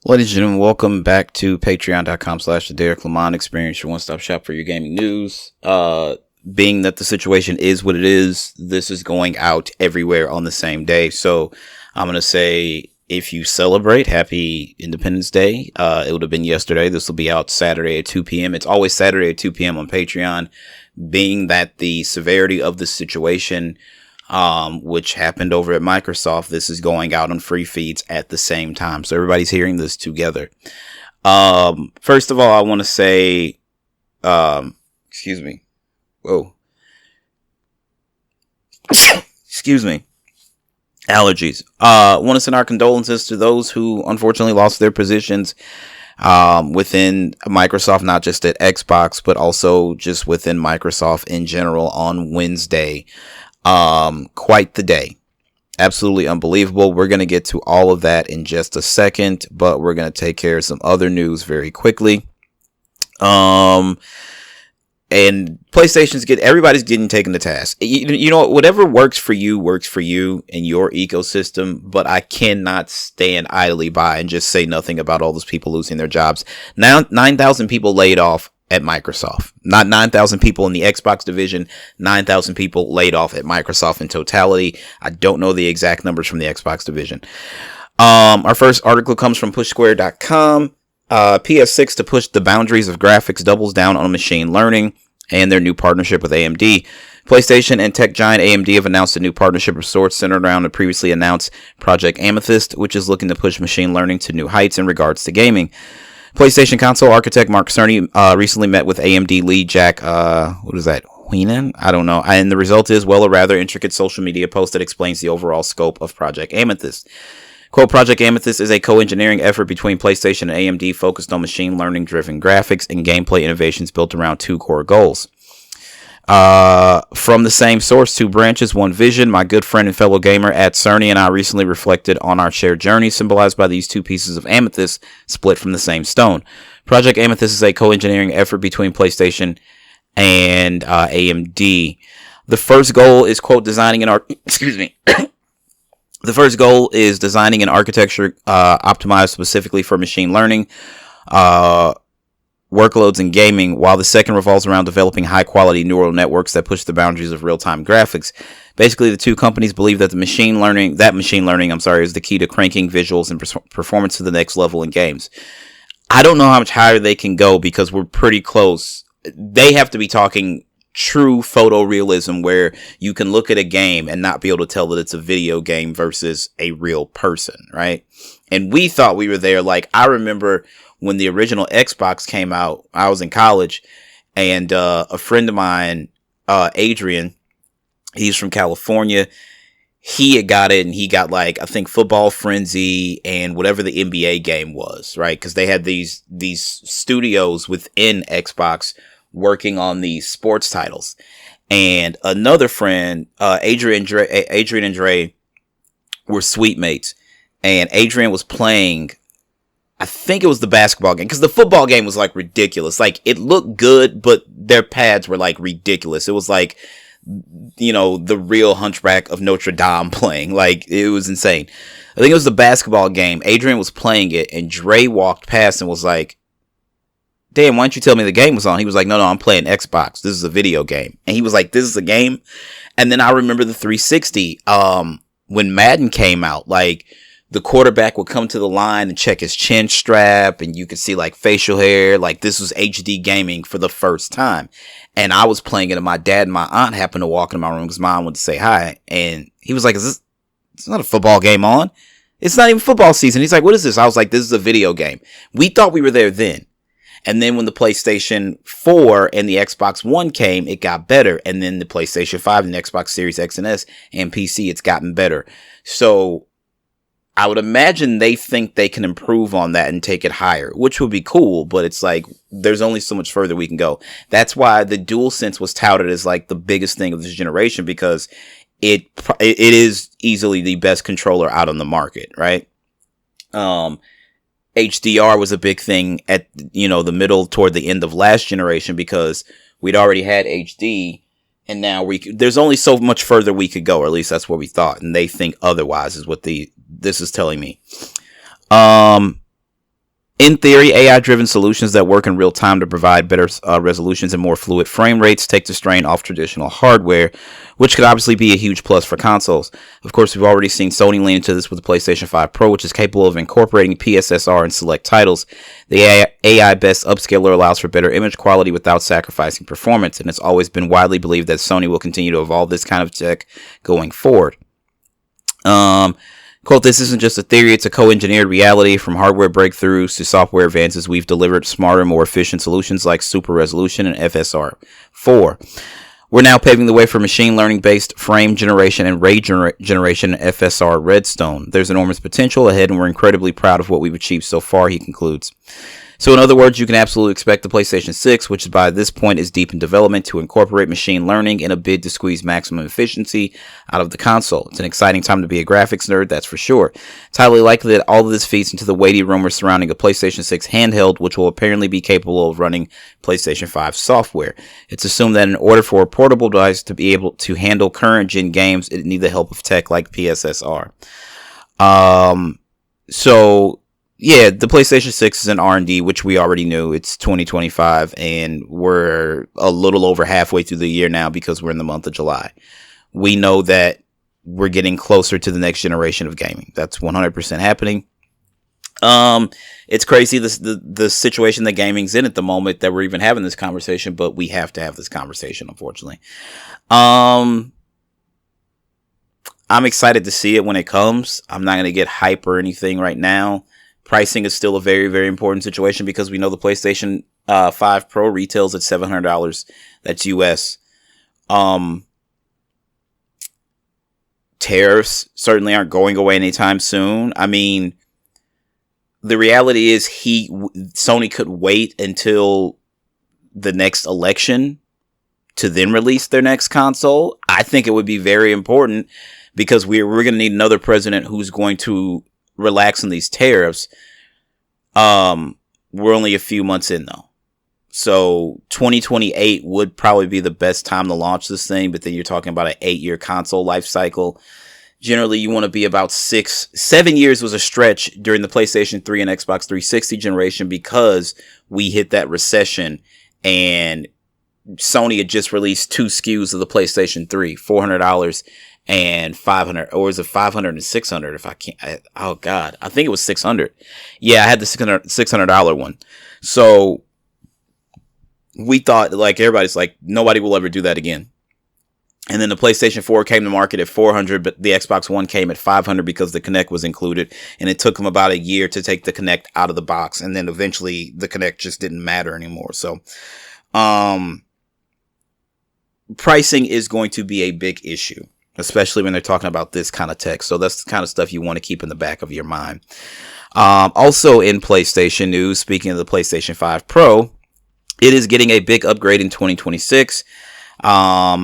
Ladies and gentlemen, welcome back to patreon.com/the Derrick Lamon Experience, your one-stop shop for your gaming news. Being that the situation is what it is, this is going out everywhere on the same day. So I'm going to say, if you celebrate, happy Independence Day. It would have been yesterday. This will be out Saturday at 2 p.m. It's always Saturday at 2 p.m. on Patreon. Being that the severity of the situation, which happened over at Microsoft, this is going out on free feeds at the same time. So everybody's hearing this together. First of all, I want to say, excuse me. Whoa. Excuse me. Allergies. Want to send our condolences to those who unfortunately lost their positions within Microsoft, not just at Xbox, but also just within Microsoft in general on Wednesday. Quite the day. Absolutely unbelievable. We're going to get to all of that in just a second, but we're going to take care of some other news very quickly. And everybody's getting taken to task. You know, whatever works for you in your ecosystem, but I cannot stand idly by and just say nothing about all those people losing their jobs. Now, 9,000 people laid off at Microsoft. Not 9,000 people in the Xbox division, 9,000 people laid off at Microsoft in totality. I don't know the exact numbers from the Xbox division. Our first article comes from pushsquare.com. PS6 to push the boundaries of graphics doubles down on machine learning and their new partnership with AMD. PlayStation and tech giant AMD have announced a new partnership of sorts centered around the previously announced Project Amethyst, which is looking to push machine learning to new heights in regards to gaming. PlayStation console architect Mark Cerny recently met with AMD lead Jack, Weenan? I don't know. And the result is, well, a rather intricate social media post that explains the overall scope of Project Amethyst. Quote, Project Amethyst is a co-engineering effort between PlayStation and AMD focused on machine learning-driven graphics and gameplay innovations built around two core goals. From the same source, two branches, one vision. My good friend and fellow gamer at Cerny and I recently reflected on our shared journey symbolized by these two pieces of amethyst split from the same stone. Project Amethyst is a co-engineering effort between PlayStation and AMD. The first goal is, quote, designing an The first goal is designing an architecture optimized specifically for machine learning workloads in gaming, while the second revolves around developing high-quality neural networks that push the boundaries of real-time graphics. Basically, the two companies believe that machine learning is the key to cranking visuals and performance to the next level in games. I don't know how much higher they can go because we're pretty close. They have to be talking true photorealism where you can look at a game and not be able to tell that it's a video game versus a real person, right? And we thought we were there. Like, I remember when the original Xbox came out, I was in college, and a friend of mine, Adrian, he's from California, he had got it, and he got, like, I think Football Frenzy and whatever the NBA game was, right? Because they had these studios within Xbox working on these sports titles. And another friend, Adrian and Dre were suite mates, and Adrian was playing, I think it was the basketball game, because the football game was like ridiculous. Like, it looked good, but their pads were like ridiculous. It was like, you know, the real Hunchback of Notre Dame playing. Like, it was insane. I think it was the basketball game. Adrian was playing it, and Dre walked past and was like, damn, why don't you tell me the game was on? He was like, no, I'm playing Xbox. This is a video game. And he was like, this is a game? And then I remember the 360, when Madden came out, like, the quarterback would come to the line and check his chin strap, and you could see, like, facial hair. Like, this was HD gaming for the first time. And I was playing it, and my dad and my aunt happened to walk in my room because mom wanted to say hi. And he was like, it's not a football game on. It's not even football season. He's like, what is this? I was like, this is a video game. We thought we were there then. And then when the PlayStation 4 and the Xbox One came, it got better. And then the PlayStation 5 and the Xbox Series X and S and PC, it's gotten better. So I would imagine they think they can improve on that and take it higher, which would be cool. But it's like, there's only so much further we can go. That's why the DualSense was touted as like the biggest thing of this generation, because it is easily the best controller out on the market, right? HDR was a big thing at, you know, the middle toward the end of last generation, because we'd already had HD, and now there's only so much further we could go, or at least that's what we thought. And they think otherwise, is what this is telling me. In theory, AI-driven solutions that work in real time to provide better resolutions and more fluid frame rates take the strain off traditional hardware, which could obviously be a huge plus for consoles. Of course, we've already seen Sony lean into this with the PlayStation 5 Pro, which is capable of incorporating PSSR in select titles. The AI Best Upscaler allows for better image quality without sacrificing performance, and it's always been widely believed that Sony will continue to evolve this kind of tech going forward. Quote, this isn't just a theory, it's a co-engineered reality. From hardware breakthroughs to software advances, we've delivered smarter, more efficient solutions like Super Resolution and FSR4. We're now paving the way for machine learning-based frame generation and ray generation in FSR Redstone. There's enormous potential ahead, and we're incredibly proud of what we've achieved so far, he concludes. So in other words, you can absolutely expect the PlayStation 6, which by this point is deep in development, to incorporate machine learning in a bid to squeeze maximum efficiency out of the console. It's an exciting time to be a graphics nerd, that's for sure. It's highly likely that all of this feeds into the weighty rumors surrounding a PlayStation 6 handheld, which will apparently be capable of running PlayStation 5 software. It's assumed that in order for a portable device to be able to handle current-gen games, it needs the help of tech like PSSR. Yeah, the PlayStation 6 is in R&D, which we already knew. It's 2025, and we're a little over halfway through the year now because we're in the month of July. We know that we're getting closer to the next generation of gaming. That's 100% happening. It's crazy, the situation that gaming's in at the moment that we're even having this conversation, but we have to have this conversation, unfortunately. I'm excited to see it when it comes. I'm not going to get hype or anything right now. Pricing is still a very, very important situation because we know the PlayStation 5 Pro retails at $700. That's US. Tariffs certainly aren't going away anytime soon. I mean, the reality is Sony could wait until the next election to then release their next console. I think it would be very important because we're going to need another president who's going to relax on these tariffs. We're only a few months in though. So 2028 would probably be the best time to launch this thing, but then you're talking about an 8-year console life cycle. Generally, you want to be about 7 years was a stretch during the PlayStation 3 and Xbox 360 generation because we hit that recession and Sony had just released 2 SKUs of the PlayStation 3, $400 and $500, or is it $500 and $600? If I can't, oh God, I think it was $600. Yeah, I had the $600 one. So we thought, like, everybody's like, nobody will ever do that again. And then the PlayStation 4 came to market at $400, but the Xbox One came at $500 because the Kinect was included. And it took them about a year to take the Kinect out of the box. And then eventually the Kinect just didn't matter anymore. So, pricing is going to be a big issue, especially when they're talking about this kind of tech. So that's the kind of stuff you want to keep in the back of your mind. Also in PlayStation news, speaking of the PlayStation 5 Pro, it is getting a big upgrade in 2026.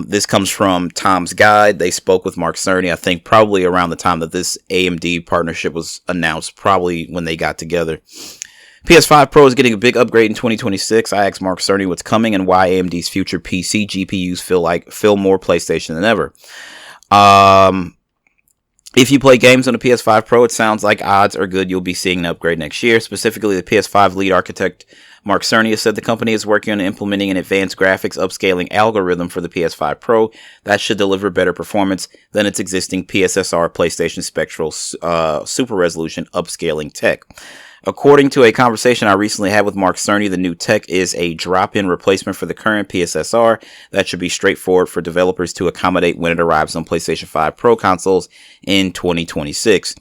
This comes from Tom's Guide. They spoke with Mark Cerny, I think probably around the time that this AMD partnership was announced, probably when they got together. PS5 Pro is getting a big upgrade in 2026. I asked Mark Cerny what's coming and why AMD's future PC GPUs feel more PlayStation than ever. If you play games on the PS5 Pro, it sounds like odds are good you'll be seeing an upgrade next year. Specifically, the PS5 lead architect Mark Cerny has said the company is working on implementing an advanced graphics upscaling algorithm for the PS5 Pro that should deliver better performance than its existing PSSR PlayStation Spectral Super Resolution upscaling tech. According to a conversation I recently had with Mark Cerny, the new tech is a drop-in replacement for the current PSSR that should be straightforward for developers to accommodate when it arrives on PlayStation 5 Pro consoles in 2026.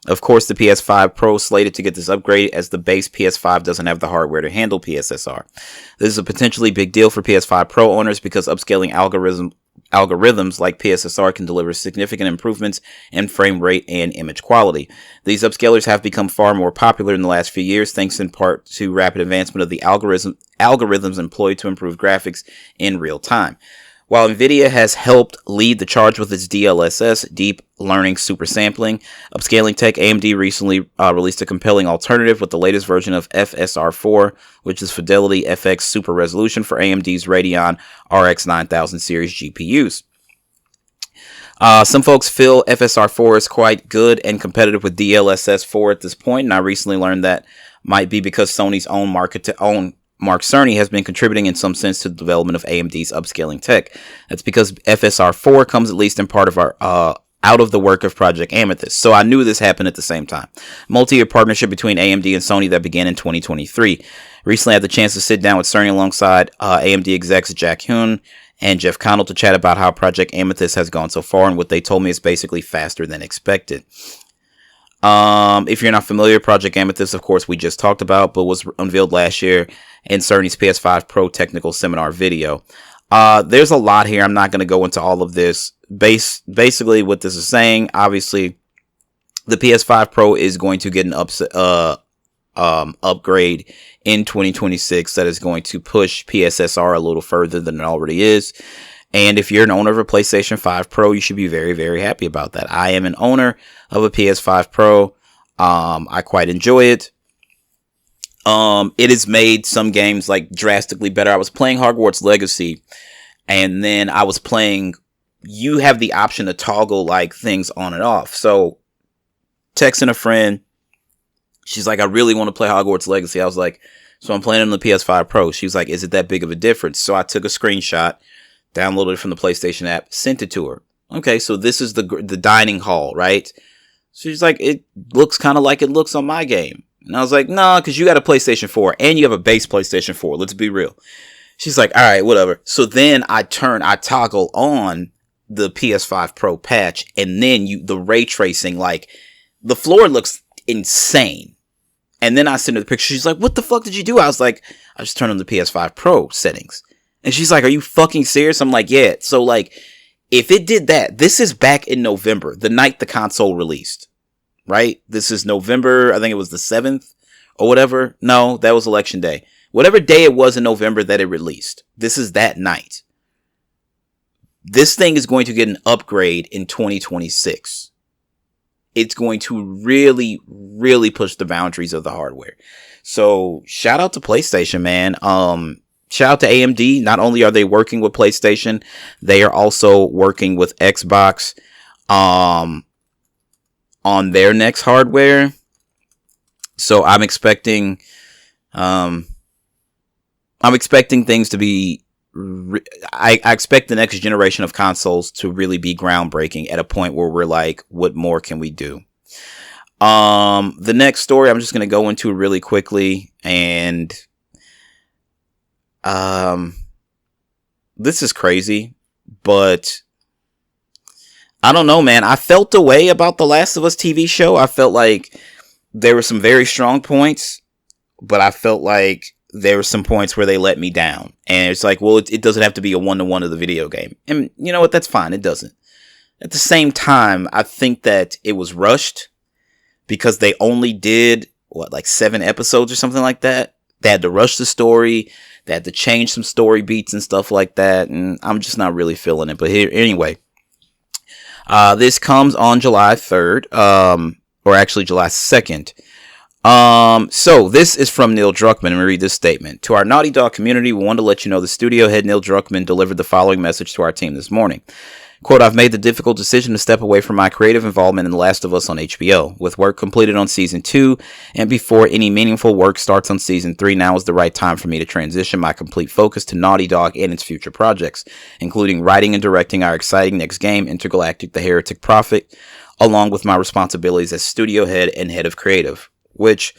Of course, the PS5 Pro is slated to get this upgrade as the base PS5 doesn't have the hardware to handle PSSR. This is a potentially big deal for PS5 Pro owners because upscaling algorithms like PSSR can deliver significant improvements in frame rate and image quality. These upscalers have become far more popular in the last few years, thanks in part to rapid advancement of the algorithms employed to improve graphics in real time. While NVIDIA has helped lead the charge with its DLSS, Deep Learning Super Sampling, upscaling tech, AMD recently released a compelling alternative with the latest version of FSR4, which is Fidelity FX Super Resolution for AMD's Radeon RX 9000 series GPUs. Some folks feel FSR4 is quite good and competitive with DLSS 4 at this point, and I recently learned that might be because Sony's own Mark Cerny has been contributing in some sense to the development of AMD's upscaling tech. That's because FSR4 comes at least in part of our out of the work of Project Amethyst. So I knew this happened at the same time. Multi-year partnership between AMD and Sony that began in 2023. Recently I had the chance to sit down with Cerny alongside AMD execs Jack Hyun and Jeff Connell to chat about how Project Amethyst has gone so far, and what they told me is basically faster than expected. If you're not familiar, Project Amethyst, of course, we just talked about, but was unveiled last year in Cerny's PS5 Pro technical seminar video. There's a lot here. I'm not going to go into all of this. Basically, what this is saying, obviously, the PS5 Pro is going to get an upgrade in 2026 that is going to push PSSR a little further than it already is. And if you're an owner of a PlayStation 5 Pro, you should be very, very happy about that. I am an owner of a PS5 Pro. I quite enjoy it. It has made some games like drastically better. I was playing Hogwarts Legacy, and then I was playing, you have the option to toggle like things on and off. So texting a friend, she's like, I really want to play Hogwarts Legacy. I was like, so I'm playing on the PS5 Pro. She was like, is it that big of a difference? So I took a screenshot, downloaded it from the PlayStation app, sent it to her. Okay, so this is the dining hall, right? She's like, it looks kind of like it looks on my game. And I was like, nah, because you got a PlayStation 4 and you have a base PlayStation 4. Let's be real. She's like, all right, whatever. So then I toggle on the PS5 Pro patch, and then the ray tracing, like the floor looks insane. And then I sent her the picture. She's like, what the fuck did you do? I was like, I just turned on the PS5 Pro settings. And she's like, are you fucking serious? I'm like, yeah. So like, if it did that, this is back in November, the night the console released, right? This is November. I think it was the 7th or whatever. No, that was election day. Whatever day it was in November that it released. This is that night. This thing is going to get an upgrade in 2026. It's going to really, really push the boundaries of the hardware. So shout out to PlayStation, man. Shout out to AMD. Not only are they working with PlayStation, they are also working with Xbox on their next hardware. So I'm expecting things to be I expect the next generation of consoles to really be groundbreaking at a point where we're like, what more can we do? The next story I'm just going to go into really quickly, and this is crazy, but I don't know, man. I felt the way about the Last of Us TV show. I felt like there were some very strong points, but I felt like there were some points where they let me down. And it's like, well, it doesn't have to be a one-to-one of the video game. And you know what? That's fine. It doesn't. At the same time, I think that it was rushed because they only did, like 7 episodes or something like that. They had to rush the story. They had to change some story beats and stuff like that. And I'm just not really feeling it. But here, anyway, this comes on July 3rd, or actually July 2nd. So this is from Neil Druckmann, and we read this statement. To our Naughty Dog community, we want to let you know the studio head Neil Druckmann delivered the following message to our team this morning. Quote, I've made the difficult decision to step away from my creative involvement in The Last of Us on HBO. With work completed on Season 2, and before any meaningful work starts on Season 3, now is the right time for me to transition my complete focus to Naughty Dog and its future projects, including writing and directing our exciting next game, Intergalactic: The Heretic Prophet, along with my responsibilities as studio head and head of creative. Which,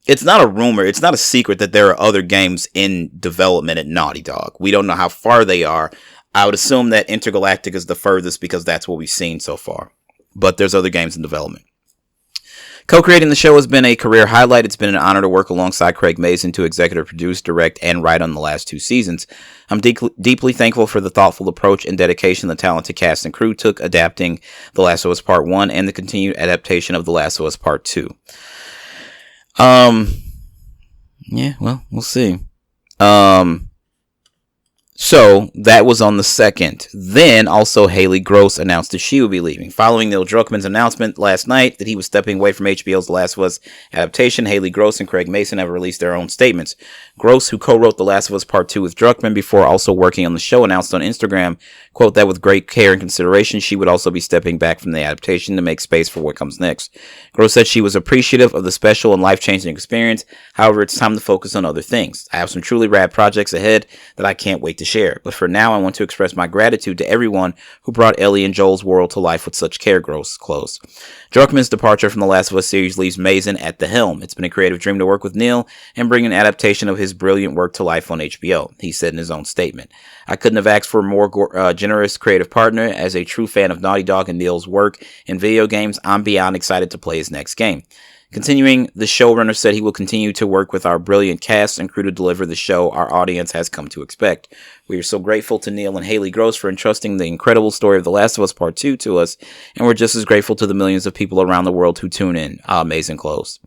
it's not a rumor, it's not a secret that there are other games in development at Naughty Dog. We don't know how far they are. I would assume that Intergalactic is the furthest because that's what we've seen so far. But there's other games in development. Co-creating the show has been a career highlight. It's been an honor to work alongside Craig Mazin to executive produce, direct, and write on the last 2 seasons. I'm deeply thankful for the thoughtful approach and dedication the talented cast and crew took adapting The Last of Us Part 1 and the continued adaptation of The Last of Us Part 2. Yeah, well, we'll see. So that was on the 2nd. Then also Haley Gross announced that she would be leaving. Following Neil Druckmann's announcement last night that he was stepping away from HBO's The Last of Us adaptation, Haley Gross and Craig Mason have released their own statements. Gross, who co-wrote The Last of Us Part 2 with Druckmann before also working on the show, announced on Instagram, quote, that with great care and consideration, she would also be stepping back from the adaptation to make space for what comes next. Gross said she was appreciative of the special and life-changing experience. However, it's time to focus on other things. I have some truly rad projects ahead that I can't wait to share. But for now, I want to express my gratitude to everyone who brought Ellie and Joel's world to life with such care. Gross close. Druckmann's departure from the Last of Us series leaves Mason at the helm. It's been a creative dream to work with Neil and bring an adaptation of his brilliant work to life on HBO, he said in his own statement. I couldn't have asked for a more generous creative partner. As a true fan of Naughty Dog and Neil's work in video games, I'm beyond excited to play his next game. Continuing, the showrunner said he will continue to work with our brilliant cast and crew to deliver the show our audience has come to expect. We are so grateful to Neil and Haley Gross for entrusting the incredible story of The Last of Us Part 2 to us, and we're just as grateful to the millions of people around the world who tune in. Amazing close.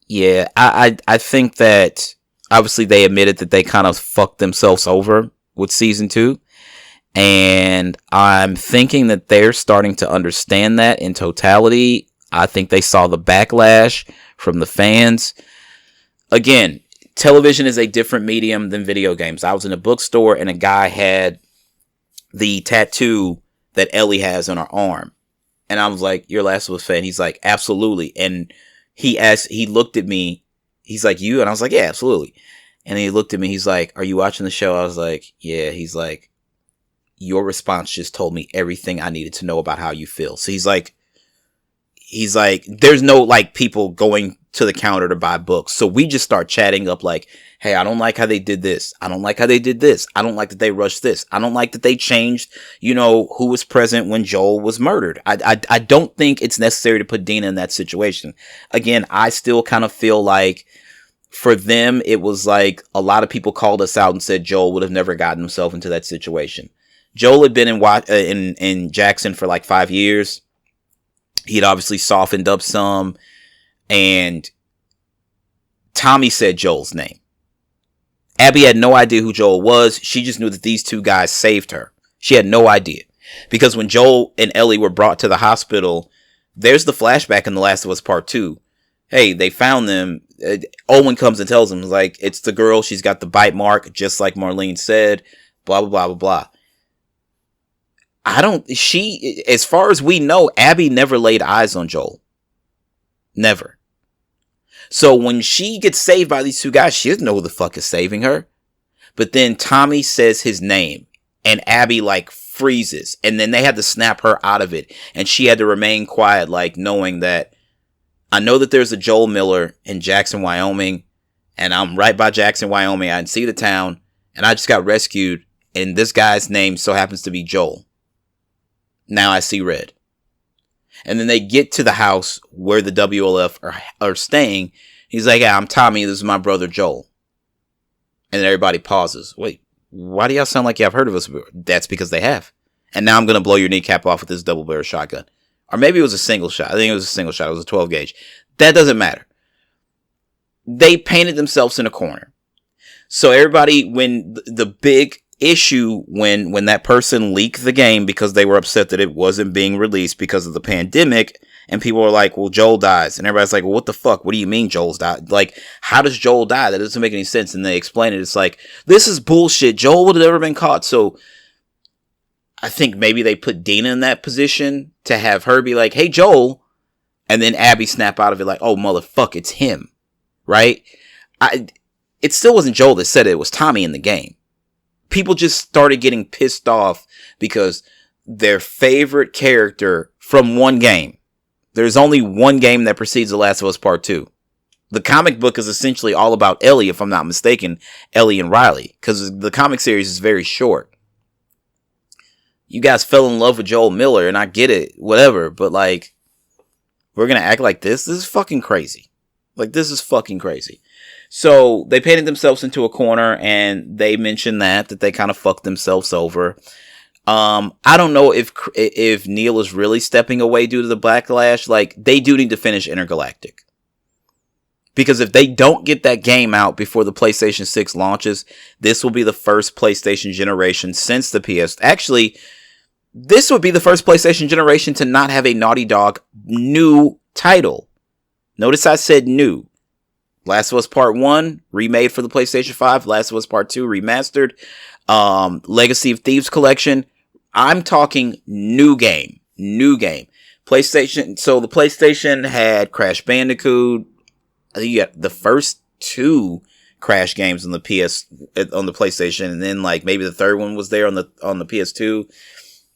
Yeah, I think that obviously they admitted that they kind of fucked themselves over with season 2. And I'm thinking that they're starting to understand that in totality. I think they saw the backlash from the fans. Again, television is a different medium than video games. I was in a bookstore and a guy had the tattoo that Ellie has on her arm. And I was like, "You're a Last of Us fan?" He's like, "Absolutely." And he looked at me. He's like, "You?" And I was like, "Yeah, absolutely." And he looked at me. He's like, "Are you watching the show?" I was like, "Yeah." He's like, "Your response just told me everything I needed to know about how you feel." So he's like, there's no like people going to the counter to buy books. So we just start chatting up like, "Hey, I don't like how they did this. I don't like how they did this. I don't like that they rushed this. I don't like that they changed, who was present when Joel was murdered." I don't think it's necessary to put Dina in that situation. Again, I still kind of feel like for them, it was like a lot of people called us out and said Joel would have never gotten himself into that situation. Joel had been in Jackson for like 5 years. He'd obviously softened up some. And Tommy said Joel's name. Abby had no idea who Joel was. She just knew that these two guys saved her. She had no idea. Because when Joel and Ellie were brought to the hospital, there's the flashback in The Last of Us Part 2. Hey, they found them. Owen comes and tells them, like, it's the girl. She's got the bite mark, just like Marlene said. Blah, blah, blah, blah, blah. As far as we know, Abby never laid eyes on Joel. Never. So when she gets saved by these two guys, she doesn't know who the fuck is saving her. But then Tommy says his name and Abby like freezes. And then they had to snap her out of it. And she had to remain quiet, like knowing that I know that there's a Joel Miller in Jackson, Wyoming. And I'm right by Jackson, Wyoming. I can see the town. And I just got rescued. And this guy's name so happens to be Joel. Now I see red. And then they get to the house where the WLF are staying. He's like, "Yeah, I'm Tommy. This is my brother Joel." And then everybody pauses. "Wait, why do y'all sound like y'all have heard of us?" That's because they have. "And now I'm going to blow your kneecap off with this double barrel shotgun." Or maybe it was a single shot. I think it was a single shot. It was a 12 gauge. That doesn't matter. They painted themselves in a corner. So everybody, when the big issue when that person leaked the game because they were upset that it wasn't being released because of the pandemic, and people were like, "Well, Joel dies," and everybody's like, "Well, what the fuck? What do you mean Joel's died? Like, how does Joel die? That doesn't make any sense." And they explain it. It's like, this is bullshit. Joel would have never been caught. So I think maybe they put Dina in that position to have her be like, "Hey, Joel," and then Abby snap out of it like, "Oh, motherfucker, it's him," right? It still wasn't Joel that said it. It was Tommy in the game. People just started getting pissed off because their favorite character from one game. There's only one game that precedes The Last of Us Part 2. The comic book is essentially all about Ellie, if I'm not mistaken, Ellie and Riley, because the comic series is very short. You guys fell in love with Joel Miller, and I get it, whatever, but like, we're going to act like this? This is fucking crazy. Like, this is fucking crazy. So they painted themselves into a corner, and they mentioned that they kind of fucked themselves over. I don't know if Neil is really stepping away due to the backlash. Like, they do need to finish Intergalactic, Because if they don't get that game out before the PlayStation 6 launches, this will be the first PlayStation generation since the PS. Actually, this would be the first PlayStation generation to not have a Naughty Dog new title. Notice I said new. Last of Us Part 1, remade for the PlayStation 5. Last of Us Part 2, remastered. Legacy of Thieves Collection. I'm talking new game. New game. PlayStation. So the PlayStation had Crash Bandicoot. I think you got the first 2 Crash games on the PlayStation, and then like maybe the third one was there on the PS2.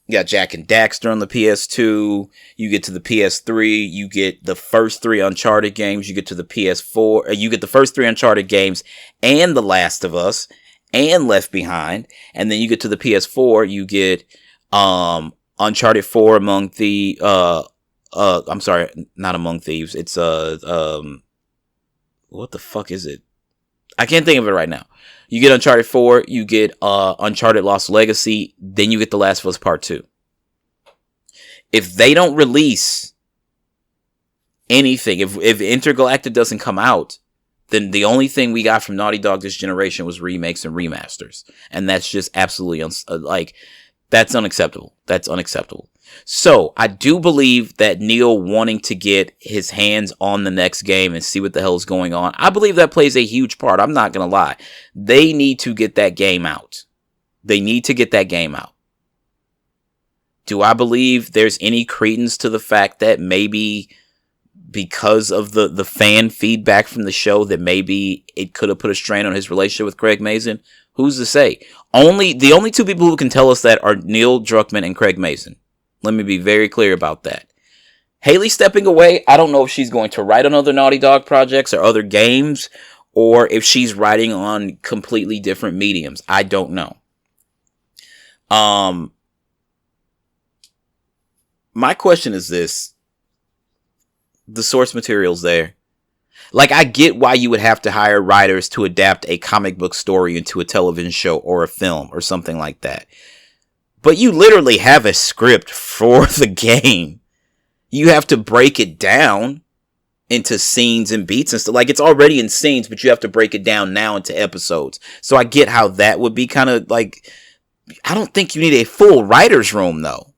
You got Jak and Daxter on the PS2. You get to the PS3, you get the first 3 Uncharted games. You get to the PS4, you get the first 3 Uncharted games and The Last of Us and Left Behind, and then you get to the PS4, you get Uncharted 4 Among the I'm sorry, not Among Thieves. It's what the fuck is it? I can't think of it right now. You get Uncharted 4, you get Uncharted Lost Legacy, then you get The Last of Us Part 2. If they don't release anything, if Intergalactic doesn't come out, then the only thing we got from Naughty Dog this generation was remakes and remasters. And that's just absolutely, that's unacceptable. That's unacceptable. So, I do believe that Neil wanting to get his hands on the next game and see what the hell is going on, I believe that plays a huge part. I'm not going to lie. They need to get that game out. They need to get that game out. Do I believe there's any credence to the fact that maybe because of the fan feedback from the show that maybe it could have put a strain on his relationship with Craig Mazin? Who's to say? The only 2 people who can tell us that are Neil Druckmann and Craig Mazin. Let me be very clear about that. Haley stepping away, I don't know if she's going to write on other Naughty Dog projects or other games, or if she's writing on completely different mediums. I don't know. My question is this. The source material's there. Like, I get why you would have to hire writers to adapt a comic book story into a television show or a film or something like that. But you literally have a script for the game. You have to break it down into scenes and beats and stuff. Like, it's already in scenes, but you have to break it down now into episodes. So I get how that would be kind of like, I don't think you need a full writer's room, though.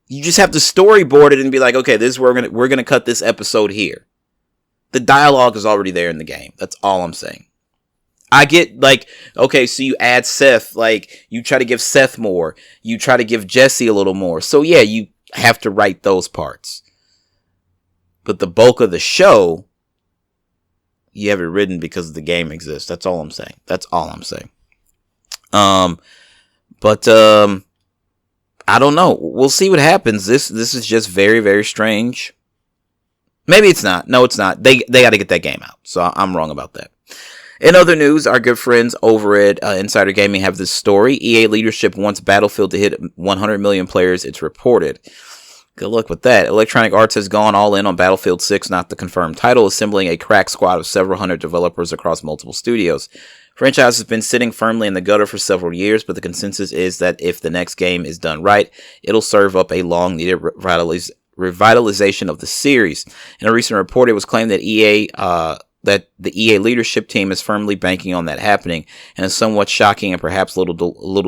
You just have to storyboard it and be like, okay, this is where we're gonna cut this episode here. The dialogue is already there in the game. That's all I'm saying. I get, like, okay, so you add Seth, like, you try to give Seth more. You try to give Jesse a little more. So, yeah, you have to write those parts. But the bulk of the show, you have it written because the game exists. That's all I'm saying. That's all I'm saying. But I don't know. We'll see what happens. This is just very, very strange. Maybe it's not. No, it's not. They got to get that game out. So I'm wrong about that. In other news, our good friends over at Insider Gaming have this story. EA leadership wants Battlefield to hit 100 million players, it's reported. Good luck with that. Electronic Arts has gone all in on Battlefield 6, not the confirmed title, assembling a crack squad of several hundred developers across multiple studios. Franchise has been sitting firmly in the gutter for several years, but the consensus is that if the next game is done right, it'll serve up a long-needed revitalization of the series. In a recent report, it was claimed that that the EA leadership team is firmly banking on that happening, and a somewhat shocking and perhaps little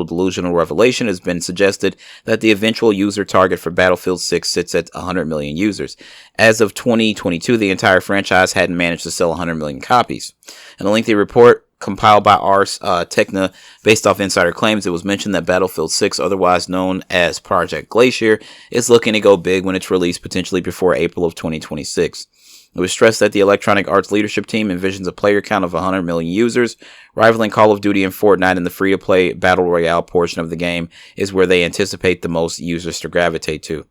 delusional revelation has been suggested that the eventual user target for Battlefield 6 sits at 100 million users. As of 2022, the entire franchise hadn't managed to sell 100 million copies. In a lengthy report compiled by Ars Technica based off insider claims, it was mentioned that Battlefield 6, otherwise known as Project Glacier, is looking to go big when it's released, potentially before April of 2026. It was stressed that the Electronic Arts leadership team envisions a player count of 100 million users, rivaling Call of Duty and Fortnite, and the free-to-play Battle Royale portion of the game is where they anticipate the most users to gravitate to.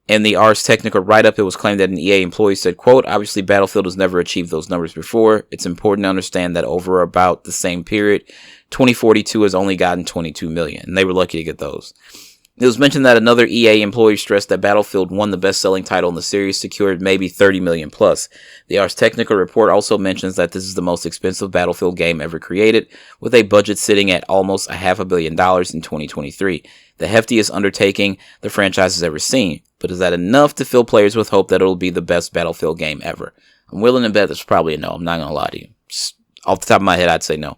In the Ars Technica write-up, it was claimed that an EA employee said, quote, obviously Battlefield has never achieved those numbers before. It's important to understand that over about the same period, 2042 has only gotten 22 million, and they were lucky to get those. It was mentioned that another EA employee stressed that Battlefield 1, the best-selling title in the series, secured maybe 30 million plus. The Ars Technica report also mentions that this is the most expensive Battlefield game ever created, with a budget sitting at almost $500 million in 2023, the heftiest undertaking the franchise has ever seen. But is that enough to fill players with hope that it'll be the best Battlefield game ever? I'm willing to bet that's probably a no. I'm not going to lie to you. Just off the top of my head, I'd say no.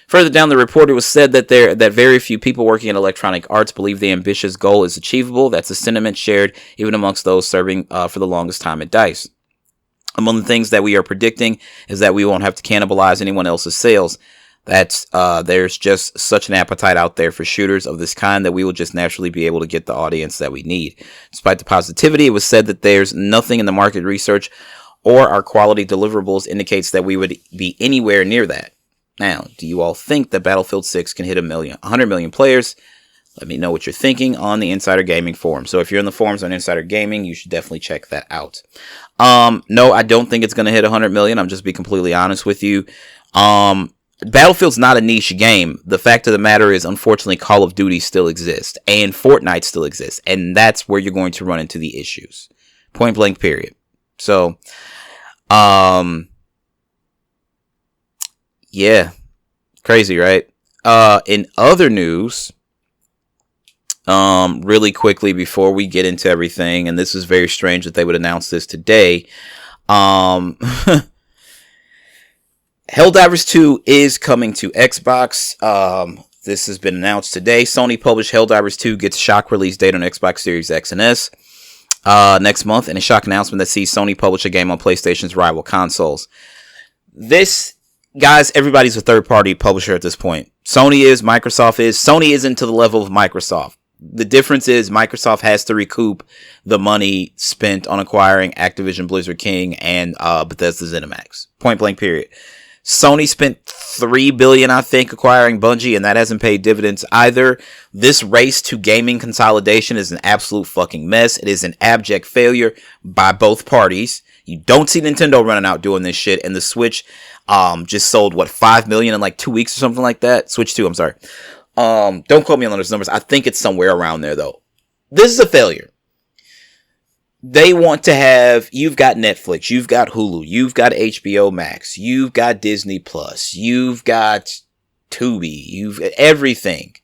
Further down the report, it was said that very few people working in Electronic Arts believe the ambitious goal is achievable. That's a sentiment shared even amongst those serving for the longest time at DICE. Among the things that we are predicting is that we won't have to cannibalize anyone else's sales. There's just such an appetite out there for shooters of this kind that we will just naturally be able to get the audience that we need. Despite the positivity, it was said that there's nothing in the market research or our quality deliverables indicates that we would be anywhere near that. Now, do you all think that Battlefield 6 can hit 100 million players? Let me know what you're thinking on the Insider Gaming forum. So if you're in the forums on Insider Gaming, you should definitely check that out. No, I don't think it's going to hit 100 million. I'm just be completely honest with you. Battlefield's not a niche game. The fact of the matter is, unfortunately, Call of Duty still exists and Fortnite still exists. And that's where you're going to run into the issues. Point blank, period. So, yeah, crazy, right? In other news, really quickly before we get into everything, and this is very strange that they would announce this today. Helldivers 2 is coming to Xbox. This has been announced today. Sony published Helldivers 2 gets shock release date on Xbox Series X and S next month, and a shock announcement that sees Sony publish a game on PlayStation's rival consoles. This, guys, everybody's a third-party publisher at this point. Sony is, Microsoft is. Sony isn't to the level of Microsoft. The difference is Microsoft has to recoup the money spent on acquiring Activision Blizzard King and Bethesda ZeniMax. Point blank, period. Sony spent $3 billion, I think, acquiring Bungie, and that hasn't paid dividends either. This race to gaming consolidation is an absolute fucking mess. It is an abject failure by both parties. You don't see Nintendo running out doing this shit, and the Switch just sold, 5 million in like 2 weeks or something like that? Switch 2, I'm sorry. Don't quote me on those numbers. I think it's somewhere around there, though. This is a failure. They want to have, you've got Netflix, you've got Hulu, you've got HBO Max, you've got Disney Plus, you've got Tubi, you've got everything.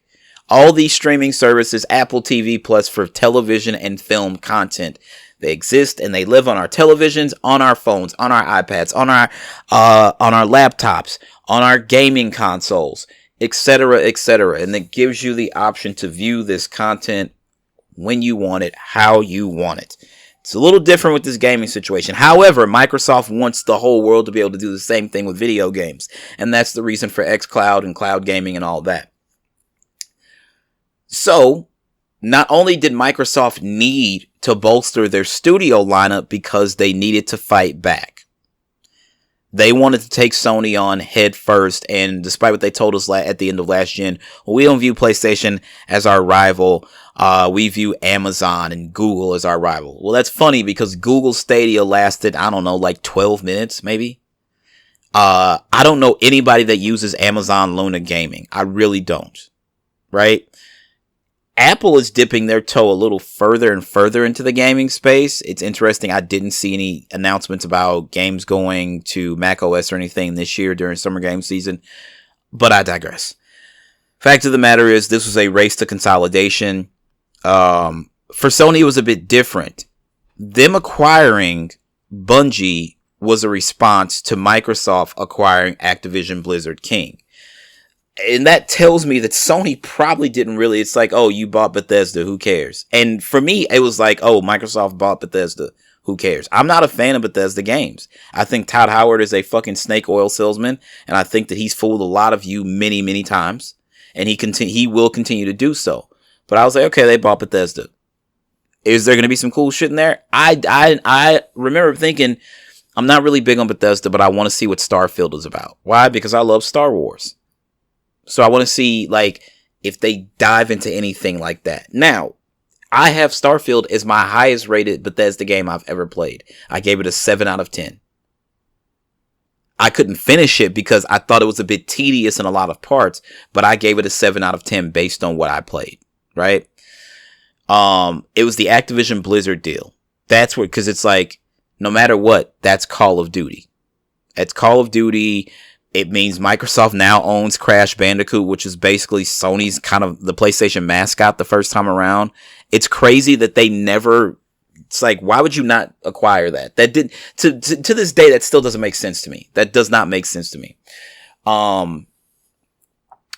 All these streaming services, Apple TV Plus for television and film content. They exist and they live on our televisions, on our phones, on our iPads, on our laptops, on our gaming consoles, etc., etc. And it gives you the option to view this content when you want it, how you want it. It's a little different with this gaming situation. However, Microsoft wants the whole world to be able to do the same thing with video games. And that's the reason for xCloud and cloud gaming and all that. So, not only did Microsoft need to bolster their studio lineup because they needed to fight back. They wanted to take Sony on head first, and despite what they told us at the end of last gen, we don't view PlayStation as our rival. We view Amazon and Google as our rival. Well, that's funny because Google Stadia lasted, 12 minutes, maybe. I don't know anybody that uses Amazon Luna Gaming. I really don't. Right? Apple is dipping their toe a little further and further into the gaming space. It's interesting. I didn't see any announcements about games going to macOS or anything this year during summer game season, but I digress. Fact of the matter is, this was a race to consolidation. For Sony, it was a bit different. Them acquiring Bungie was a response to Microsoft acquiring Activision Blizzard King. And that tells me that Sony probably didn't really, it's like, oh, you bought Bethesda, who cares? And for me, it was like, oh, Microsoft bought Bethesda, who cares? I'm not a fan of Bethesda games. I think Todd Howard is a fucking snake oil salesman, and I think that he's fooled a lot of you many, many times, and he will continue to do so. But I was like, okay, they bought Bethesda. Is there going to be some cool shit in there? I remember thinking, I'm not really big on Bethesda, but I want to see what Starfield is about. Why? Because I love Star Wars. So I want to see, if they dive into anything like that. Now, I have Starfield as my highest rated Bethesda game I've ever played. I gave it a 7 out of 10. I couldn't finish it because I thought it was a bit tedious in a lot of parts, but I gave it a 7 out of 10 based on what I played, right? It was the Activision Blizzard deal. That's what, because it's like, no matter what, that's Call of Duty. It's Call of Duty. It means Microsoft now owns Crash Bandicoot, which is basically Sony's kind of the PlayStation mascot the first time around. It's crazy that they never It's like, why would you not acquire that? That did to this day, that still doesn't make sense to me. That does not make sense to me.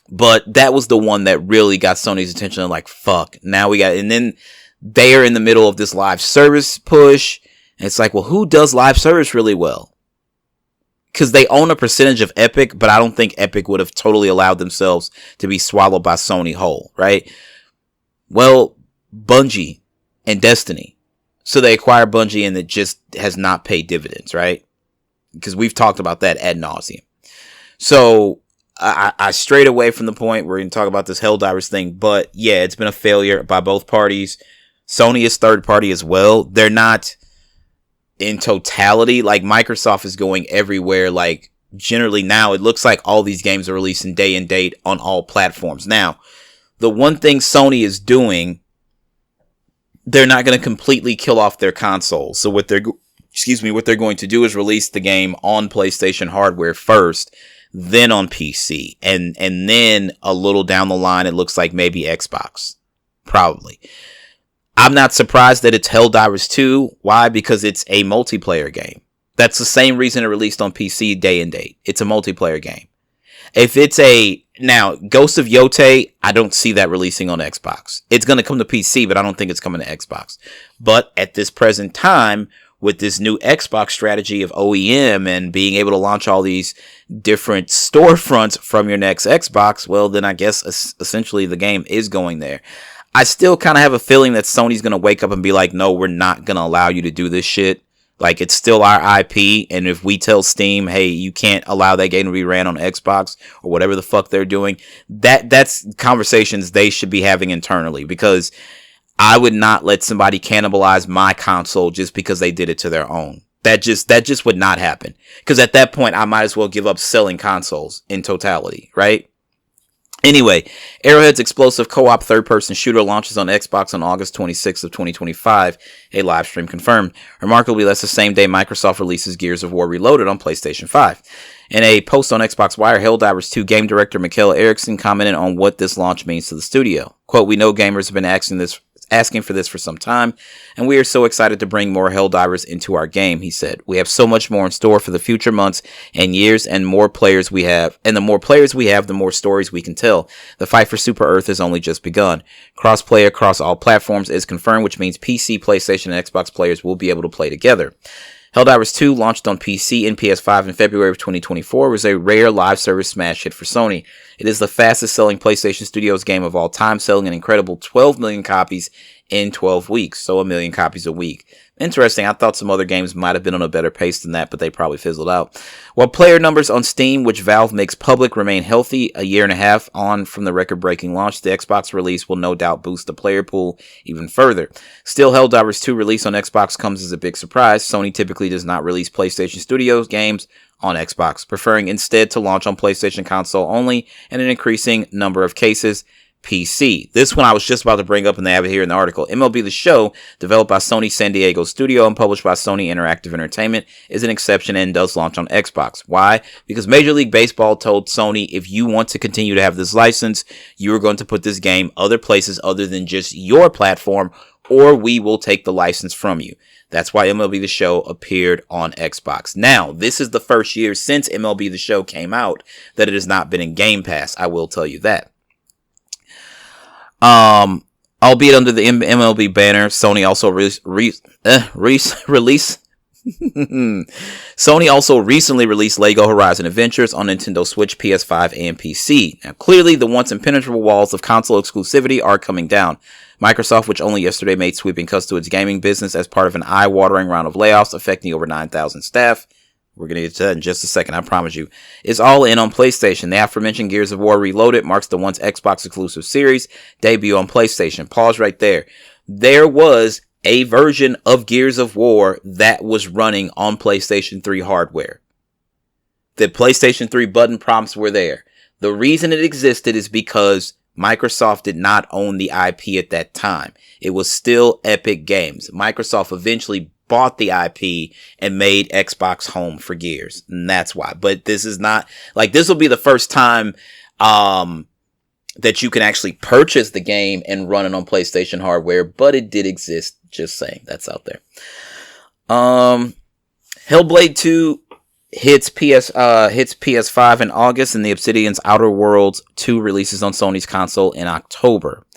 But that was the one that really got Sony's attention. I'm like, fuck, now we got, and then they are in the middle of this live service push. And it's like, well, who does live service really well? Because they own a percentage of Epic, but I don't think Epic would have totally allowed themselves to be swallowed by Sony whole, right? Well, Bungie and Destiny. So they acquire Bungie and it just has not paid dividends, right? Because we've talked about that ad nauseum. So I strayed away from the point. We're going to talk about this Helldivers thing, but yeah, it's been a failure by both parties. Sony is third party as well. They're not in totality. Like, Microsoft is going everywhere. Like, generally now it looks like all these games are releasing day and date on all platforms. Now, the one thing Sony is doing, they're not going to completely kill off their consoles. So what they're going to do is release the game on PlayStation hardware first, then on PC, and then a little down the line, it looks like maybe Xbox. Probably. I'm not surprised that it's Helldivers 2. Why? Because it's a multiplayer game. That's the same reason it released on PC day and date. It's a multiplayer game. If it's now, Ghost of Yotei, I don't see that releasing on Xbox. It's going to come to PC, but I don't think it's coming to Xbox. But at this present time, with this new Xbox strategy of OEM and being able to launch all these different storefronts from your next Xbox, well, then I guess essentially the game is going there. I still kind of have a feeling that Sony's going to wake up and be like, no, we're not going to allow you to do this shit. Like, it's still our IP, and if we tell Steam, hey, you can't allow that game to be ran on Xbox or whatever the fuck they're doing, that's conversations they should be having internally, because I would not let somebody cannibalize my console just because they did it to their own. That just would not happen. Because at that point, I might as well give up selling consoles in totality, right? Anyway, Arrowhead's explosive co-op third-person shooter launches on Xbox on August 26th of 2025. A live stream confirmed. Remarkably, that's the same day Microsoft releases Gears of War Reloaded on PlayStation 5. In a post on Xbox Wire, Helldivers 2 game director Mikaela Eriksson commented on what this launch means to the studio. Quote, "We know gamers have been asking for this for some time, and we are so excited to bring more Helldivers into our game," he said. "We have so much more in store for the future months and years, and more players we have, and the more players we have, the more stories we can tell. The fight for Super Earth has only just begun. Cross-play across all platforms is confirmed, which means PC, PlayStation, and Xbox players will be able to play together." Helldivers 2 launched on PC and PS5 in February of 2024, was a rare live service smash hit for Sony. It is the fastest selling PlayStation Studios game of all time, selling an incredible 12 million copies in 12 weeks, so 1 million copies a week. Interesting, I thought some other games might have been on a better pace than that, but they probably fizzled out. While player numbers on Steam, which Valve makes public, remain healthy a year and a half on from the record-breaking launch, the Xbox release will no doubt boost the player pool even further. Still, Helldivers 2 release on Xbox comes as a big surprise. Sony typically does not release PlayStation Studios games on Xbox, preferring instead to launch on PlayStation console only, and in an increasing number of cases, PC. This one I was just about to bring up, and they have it here in the article. MLB The Show, developed by Sony San Diego Studio and published by Sony Interactive Entertainment, is an exception and does launch on Xbox. Why? Because Major League Baseball told Sony, if you want to continue to have this license, you are going to put this game other places other than just your platform, or we will take the license from you. That's why MLB The Show appeared on Xbox. Now, this is the first year since MLB The Show came out that it has not been in Game Pass. I will tell you that. Albeit under the MLB banner, Sony also Sony also recently released LEGO Horizon Adventures on Nintendo Switch, PS5, and PC. Now, clearly, the once impenetrable walls of console exclusivity are coming down. Microsoft, which only yesterday made sweeping cuts to its gaming business as part of an eye-watering round of layoffs affecting over 9,000 staff, we're going to get to that in just a second, I promise you, is all in on PlayStation. The aforementioned Gears of War Reloaded marks the once Xbox exclusive series debut on PlayStation. Pause right there. There was a version of Gears of War that was running on PlayStation 3 hardware. The PlayStation 3 button prompts were there. The reason it existed is because Microsoft did not own the IP at that time. It was still Epic Games. Microsoft eventually bought the IP and made Xbox home for Gears. And that's why. But this is not, like, this will be the first time that you can actually purchase the game and run it on PlayStation hardware, but it did exist Just saying, that's out there. Hellblade 2 hits PS5 in August, and the Obsidian's Outer Worlds 2 releases on Sony's console in October.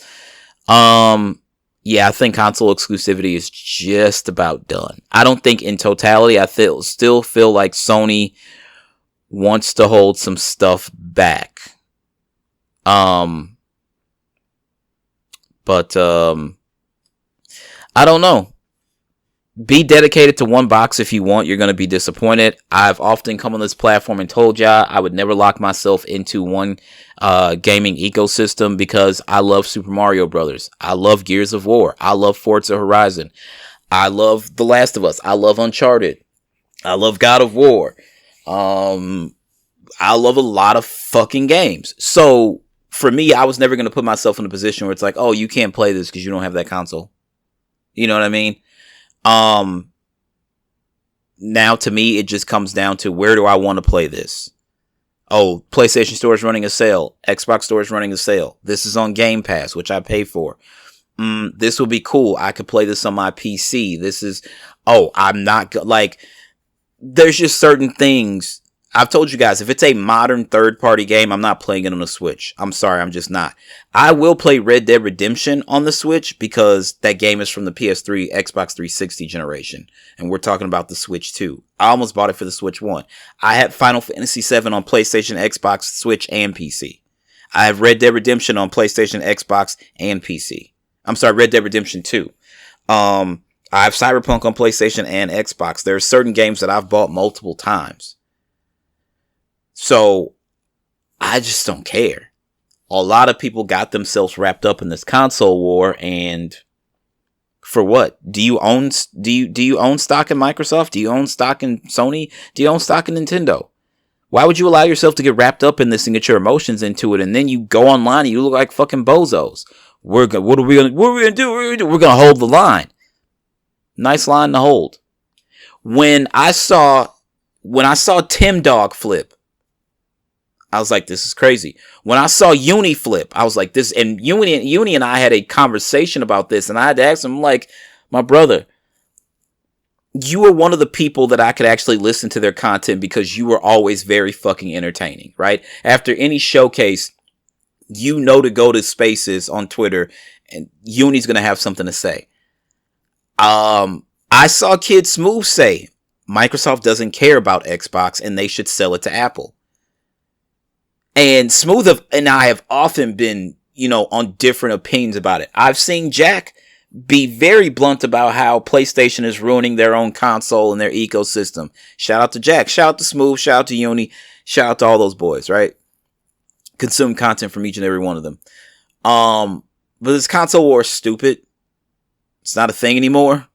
Yeah, I think console exclusivity is just about done. I don't think in totality, I still feel like Sony wants to hold some stuff back. But I don't know. Be dedicated to one box if you want. You're going to be disappointed. I've often come on this platform and told y'all I would never lock myself into one gaming ecosystem because I love Super Mario Brothers. I love Gears of War. I love Forza Horizon. I love The Last of Us. I love Uncharted. I love God of War. I love a lot of fucking games. So for me, I was never going to put myself in a position where it's like, oh, you can't play this because you don't have that console. You know what I mean? Now to me, it just comes down to where do I want to play this? Oh, PlayStation Store is running a sale. Xbox Store is running a sale. This is on Game Pass, which I pay for. This would be cool. I could play this on my PC. I'm not like, there's just certain things. I've told you guys, if it's a modern third-party game, I'm not playing it on the Switch. I'm sorry, I'm just not. I will play Red Dead Redemption on the Switch because that game is from the PS3, Xbox 360 generation. And we're talking about the Switch 2. I almost bought it for the Switch 1. I had Final Fantasy 7 on PlayStation, Xbox, Switch, and PC. I have Red Dead Redemption on PlayStation, Xbox, and PC. I'm sorry, Red Dead Redemption 2. I have Cyberpunk on PlayStation and Xbox. There are certain games that I've bought multiple times. So, I just don't care. A lot of people got themselves wrapped up in this console war, and for what? Do you own stock in Microsoft? Do you own stock in Sony? Do you own stock in Nintendo? Why would you allow yourself to get wrapped up in this and get your emotions into it, and then you go online and you look like fucking bozos? What are we gonna do? We're gonna hold the line. Nice line to hold. When I saw Tim Dog flip, I was like, this is crazy. When I saw Uni flip, I was like, this, and Uni and I had a conversation about this, and I had to ask him, like, my brother, you were one of the people that I could actually listen to their content because you were always very fucking entertaining, right? After any showcase, you know to go to spaces on Twitter, and Uni's going to have something to say. I saw Kid Smooth say, Microsoft doesn't care about Xbox, and they should sell it to Apple. And Smooth and I have often been, on different opinions about it. I've seen Jack be very blunt about how PlayStation is ruining their own console and their ecosystem. Shout out to Jack. Shout out to Smooth. Shout out to Uni. Shout out to all those boys, right? Consume content from each and every one of them. But this console war is stupid. It's not a thing anymore.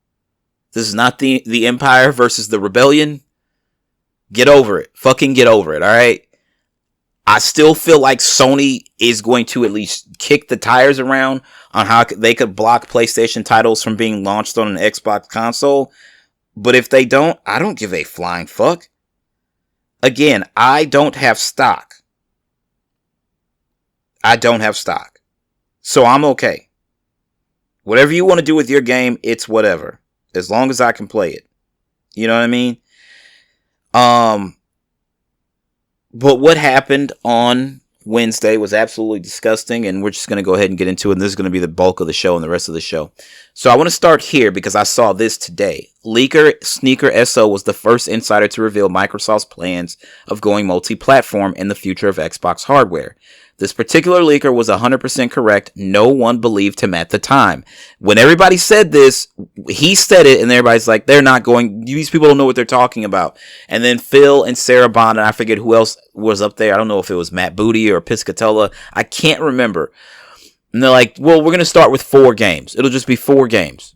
This is not the Empire versus the Rebellion. Get over it. Fucking get over it, all right? I still feel like Sony is going to at least kick the tires around on how they could block PlayStation titles from being launched on an Xbox console. But if they don't, I don't give a flying fuck. Again, I don't have stock. So I'm okay. Whatever you want to do with your game, it's whatever. As long as I can play it. You know what I mean? But what happened on Wednesday was absolutely disgusting, and we're just going to go ahead and get into it, and this is going to be the bulk of the show and the rest of the show. So I want to start here because I saw this today. Leaker Sneaker SO was the first insider to reveal Microsoft's plans of going multi-platform in the future of Xbox hardware. This particular leaker was 100% correct. No one believed him at the time. When everybody said this, he said it, and everybody's like, they're not going, these people don't know what they're talking about. And then Phil and Sarah Bond, and I forget who else was up there. I don't know if it was Matt Booty or Piscatella. I can't remember. And they're like, well, we're going to start with 4 games. It'll just be 4 games.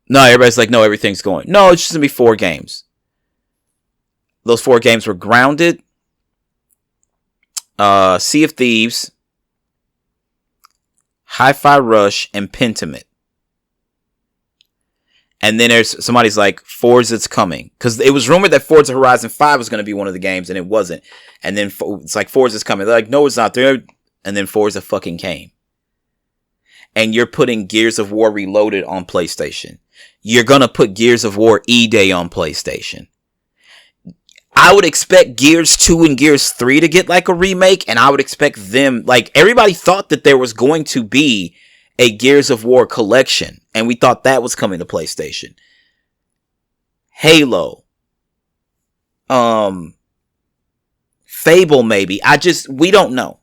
No, everybody's like, no, everything's going. No, it's just going to be 4 games. Those 4 games were Grounded, Sea of Thieves, Hi-Fi Rush, and Pentiment. And then there's somebody's like, Forza's coming. Because it was rumored that Forza Horizon 5 was going to be one of the games, and it wasn't. And then it's like, Forza's coming. They're like, no, it's not there. And then Forza fucking came. And you're putting Gears of War Reloaded on PlayStation. you're going to put Gears of War E-Day on PlayStation. I would expect Gears 2 and Gears 3 to get like a remake, and I would expect them, like, everybody thought that there was going to be a Gears of War collection, and we thought that was coming to PlayStation. Halo. Fable, maybe. We don't know.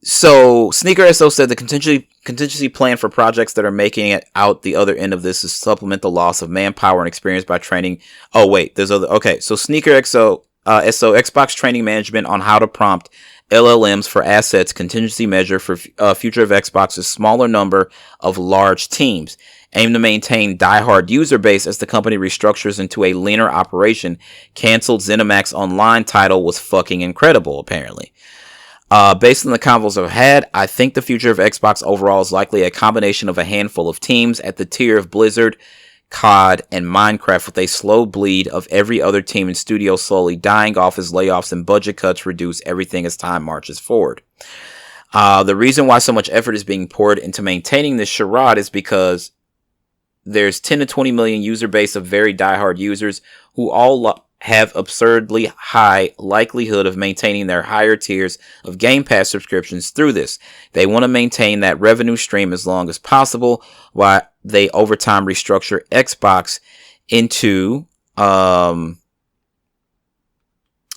So Sneaker SO said the contingency plan for projects that are making it out the other end of this is supplement the loss of manpower and experience by training. Oh wait, there's other. Okay, so Sneaker SO Xbox training management on how to prompt LLMs for assets contingency measure for future of Xbox's smaller number of large teams. Aim to maintain diehard user base as the company restructures into a leaner operation. Canceled ZeniMax Online title was fucking incredible, apparently. Based on the convos I've had, I think the future of Xbox overall is likely a combination of a handful of teams at the tier of Blizzard, COD, and Minecraft, with a slow bleed of every other team and studio slowly dying off as layoffs and budget cuts reduce everything as time marches forward. The reason why so much effort is being poured into maintaining this charade is because there's 10 to 20 million user base of very diehard users who all have absurdly high likelihood of maintaining their higher tiers of Game Pass subscriptions through this. They want to maintain that revenue stream as long as possible while they over time restructure Xbox into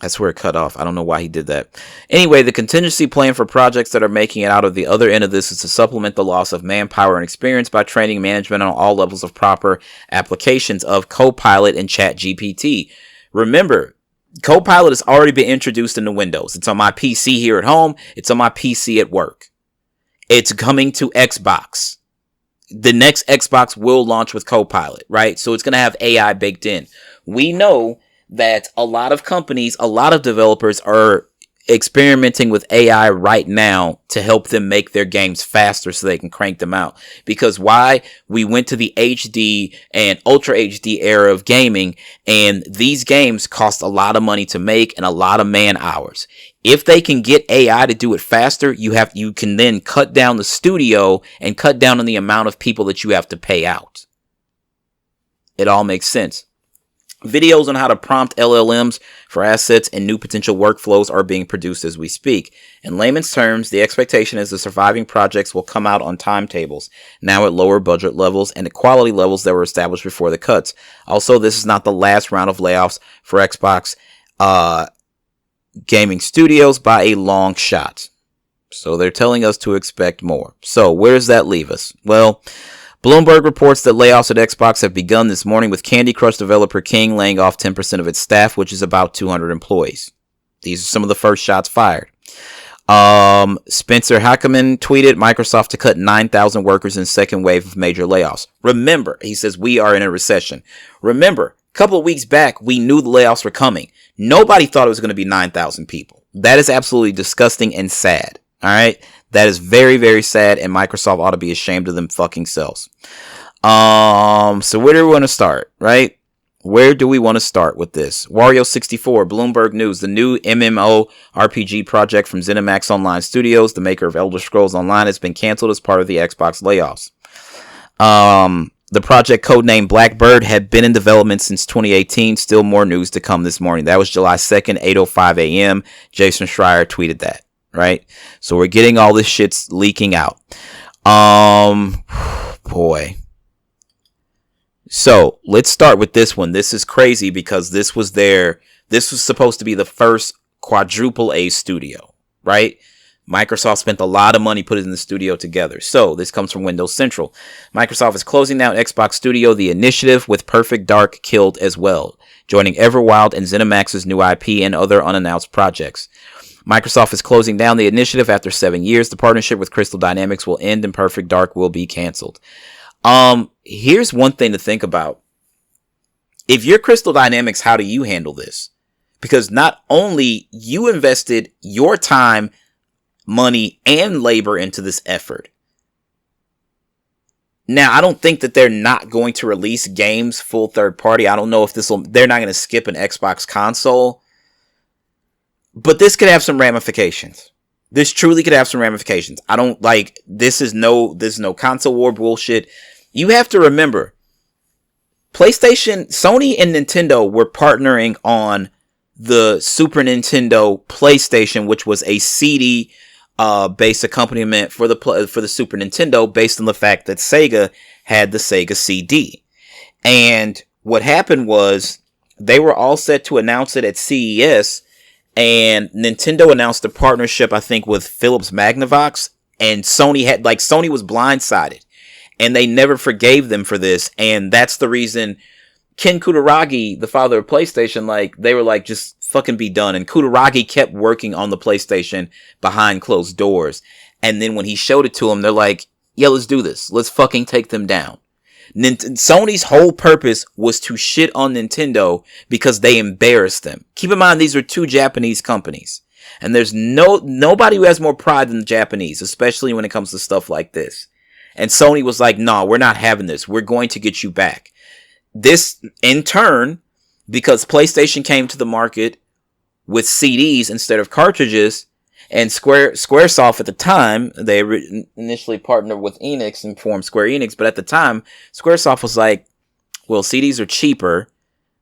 that's where it cut off. I don't know why he did that. Anyway, the contingency plan for projects that are making it out of the other end of this is to supplement the loss of manpower and experience by training management on all levels of proper applications of Copilot and ChatGPT. Remember, Copilot has already been introduced into Windows. It's on my PC here at home. It's on my PC at work. It's coming to Xbox. The next Xbox will launch with Copilot, right? So it's going to have AI baked in. We know that a lot of companies, a lot of developers are experimenting with AI right now to help them make their games faster so they can crank them out. Because why? We went to the HD and Ultra HD era of gaming, and these games cost a lot of money to make and a lot of man hours. If they can get AI to do it faster, you can then cut down the studio and cut down on the amount of people that you have to pay out. It all makes sense. Videos on how to prompt LLMs for assets and new potential workflows are being produced as we speak. In layman's terms, the expectation is the surviving projects will come out on timetables, now at lower budget levels and at quality levels that were established before the cuts. Also, this is not the last round of layoffs for Xbox gaming studios by a long shot. So they're telling us to expect more. So where does that leave us? Well, Bloomberg reports that layoffs at Xbox have begun this morning, with Candy Crush developer King laying off 10% of its staff, which is about 200 employees. These are some of the first shots fired. Spencer Hackerman tweeted Microsoft to cut 9,000 workers in second wave of major layoffs. Remember, he says, we are in a recession. Remember, a couple of weeks back, we knew the layoffs were coming. Nobody thought it was going to be 9,000 people. That is absolutely disgusting and sad. All right. That is very, very sad, and Microsoft ought to be ashamed of them fucking selves. So where do we want to start, right? Where do we want to start with this? Wario64, Bloomberg News, the new MMO RPG project from ZeniMax Online Studios, the maker of Elder Scrolls Online, has been canceled as part of the Xbox layoffs. The project, codenamed Blackbird, had been in development since 2018. Still more news to come this morning. That was July 2nd, 8:05 a.m. Jason Schreier tweeted that. Right? So we're getting all this shit's leaking out. Boy. So let's start with this one. This is crazy because this was supposed to be the first quadruple A studio, right? Microsoft spent a lot of money putting the studio together. So this comes from Windows Central. Microsoft is closing down Xbox Studio, The Initiative, with Perfect Dark killed as well, joining Everwild and ZeniMax's new IP and other unannounced projects. Microsoft is closing down The Initiative after 7 years. The partnership with Crystal Dynamics will end and Perfect Dark will be canceled. Here's one thing to think about. If you're Crystal Dynamics, how do you handle this? Because not only you invested your time, money, and labor into this effort. Now, I don't think that they're not going to release games full third party. I don't know if they're not going to skip an Xbox console. But this could have some ramifications. This truly could have some ramifications. I don't like, this is no console war bullshit. You have to remember, Sony and Nintendo were partnering on the Super Nintendo PlayStation, which was a CD based accompaniment for the Super Nintendo, based on the fact that Sega had the Sega CD. And what happened was they were all set to announce it at CES, and Nintendo announced a partnership, I think, with Philips Magnavox, and Sony was blindsided, and they never forgave them for this. And that's the reason Ken Kutaragi, the father of PlayStation, they were like, just fucking be done. And Kutaragi kept working on the PlayStation behind closed doors. And then when he showed it to them, they're like, yeah, let's do this. Let's fucking take them down. Sony's whole purpose was to shit on Nintendo because they embarrassed them. Keep in mind, these are two Japanese companies. And there's nobody who has more pride than the Japanese, especially when it comes to stuff like this. And Sony was like, no, we're not having this. We're going to get you back. This, in turn, because PlayStation came to the market with CDs instead of cartridges, and Squaresoft at the time, they initially partnered with Enix and formed Square Enix, but at the time, Squaresoft was like, well, CDs are cheaper,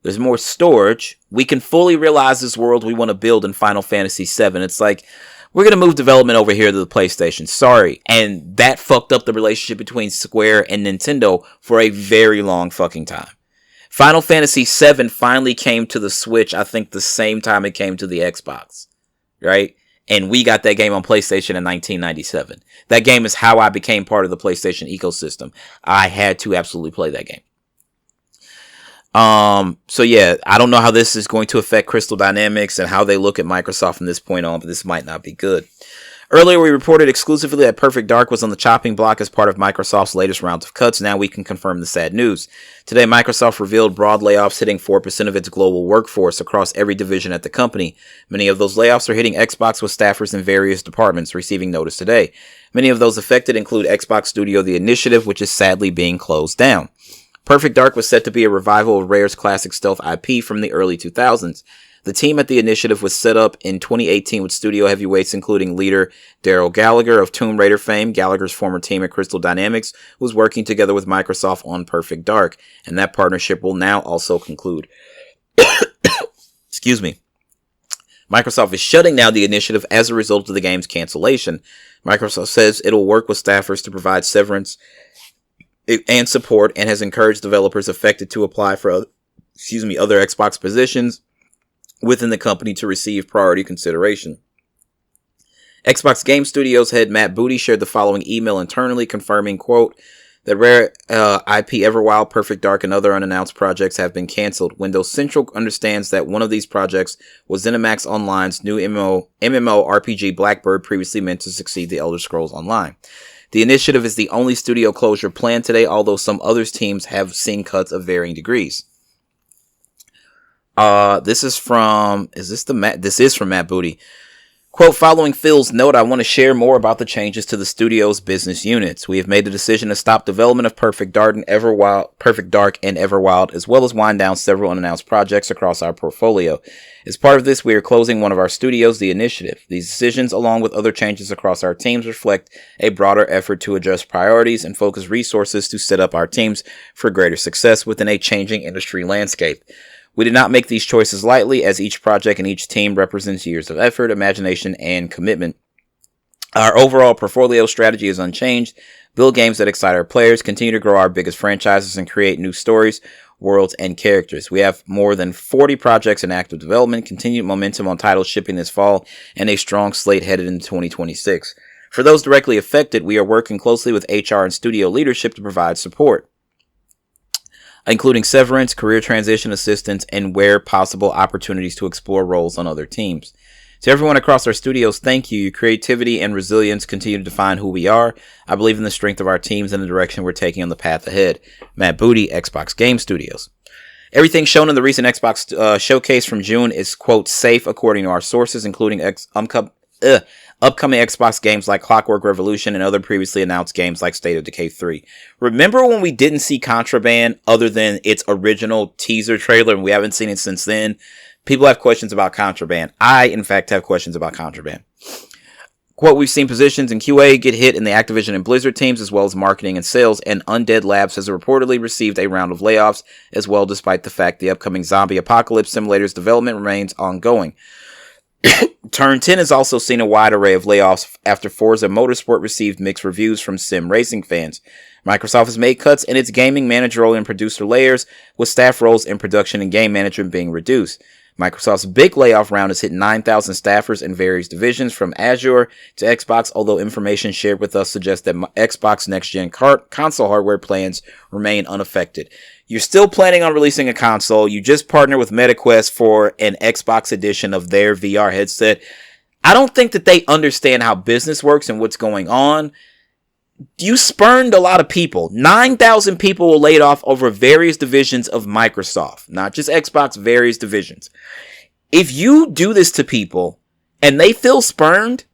there's more storage, we can fully realize this world we want to build in Final Fantasy VII. It's like, we're going to move development over here to the PlayStation. Sorry. And that fucked up the relationship between Square and Nintendo for a very long fucking time. Final Fantasy VII finally came to the Switch, I think the same time it came to the Xbox. Right? And we got that game on PlayStation in 1997. That game is how I became part of the PlayStation ecosystem. I had to absolutely play that game. So yeah, I don't know how this is going to affect Crystal Dynamics and how they look at Microsoft from this point on, but this might not be good. Earlier, we reported exclusively that Perfect Dark was on the chopping block as part of Microsoft's latest rounds of cuts. Now we can confirm the sad news. Today, Microsoft revealed broad layoffs hitting 4% of its global workforce across every division at the company. Many of those layoffs are hitting Xbox, with staffers in various departments receiving notice today. Many of those affected include Xbox Studio The Initiative, which is sadly being closed down. Perfect Dark was set to be a revival of Rare's classic stealth IP from the early 2000s. The team at The Initiative was set up in 2018 with studio heavyweights including leader Daryl Gallagher of Tomb Raider fame. Gallagher's former team at Crystal Dynamics was working together with Microsoft on Perfect Dark, and that partnership will now also conclude. Excuse me. Microsoft is shutting down The Initiative as a result of the game's cancellation. Microsoft says it'll work with staffers to provide severance and support, and has encouraged developers affected to apply for other Xbox positions within the company to receive priority consideration. Xbox Game Studios head Matt Booty shared the following email internally confirming, quote, that Rare IP Everwild, Perfect Dark, and other unannounced projects have been canceled. Windows Central understands that one of these projects was ZeniMax Online's new MMORPG Blackbird, previously meant to succeed The Elder Scrolls Online. The Initiative is the only studio closure planned today, although some other teams have seen cuts of varying degrees. This is from Matt Booty. Quote, following Phil's note, I want to share more about the changes to the studio's business units. We have made the decision to stop development of Perfect Dark and Everwild, as well as wind down several unannounced projects across our portfolio. As part of this, we are closing one of our studios, The Initiative. These decisions, along with other changes across our teams, reflect a broader effort to adjust priorities and focus resources to set up our teams for greater success within a changing industry landscape. We did not make these choices lightly, as each project and each team represents years of effort, imagination, and commitment. Our overall portfolio strategy is unchanged. Build games that excite our players, continue to grow our biggest franchises, and create new stories, worlds, and characters. We have more than 40 projects in active development, continued momentum on titles shipping this fall, and a strong slate headed into 2026. For those directly affected, we are working closely with HR and studio leadership to provide support, including severance, career transition assistance, and where possible opportunities to explore roles on other teams. To everyone across our studios, thank you. Your creativity and resilience continue to define who we are. I believe in the strength of our teams and the direction we're taking on the path ahead. Matt Booty, Xbox Game Studios. Everything shown in the recent Xbox showcase from June is, quote, safe according to our sources, including upcoming Xbox games like Clockwork Revolution and other previously announced games like State of Decay 3. Remember when we didn't see Contraband other than its original teaser trailer, and we haven't seen it since then? People have questions about Contraband. I, in fact, have questions about Contraband. Quote, we've seen positions in QA get hit in the Activision and Blizzard teams, as well as marketing and sales, and Undead Labs has reportedly received a round of layoffs as well, despite the fact the upcoming zombie apocalypse simulator's development remains ongoing. Turn 10 has also seen a wide array of layoffs after Forza Motorsport received mixed reviews from sim racing fans. Microsoft has made cuts in its gaming, managerial, and producer layers, with staff roles in production and game management being reduced. Microsoft's big layoff round has hit 9,000 staffers in various divisions, from Azure to Xbox, although information shared with us suggests that Xbox next-gen console hardware plans remain unaffected. You're still planning on releasing a console. You just partnered with MetaQuest for an Xbox edition of their VR headset. I don't think that they understand how business works and what's going on. You spurned a lot of people. 9,000 people were laid off over various divisions of Microsoft, not just Xbox, various divisions. If you do this to people and they feel spurned,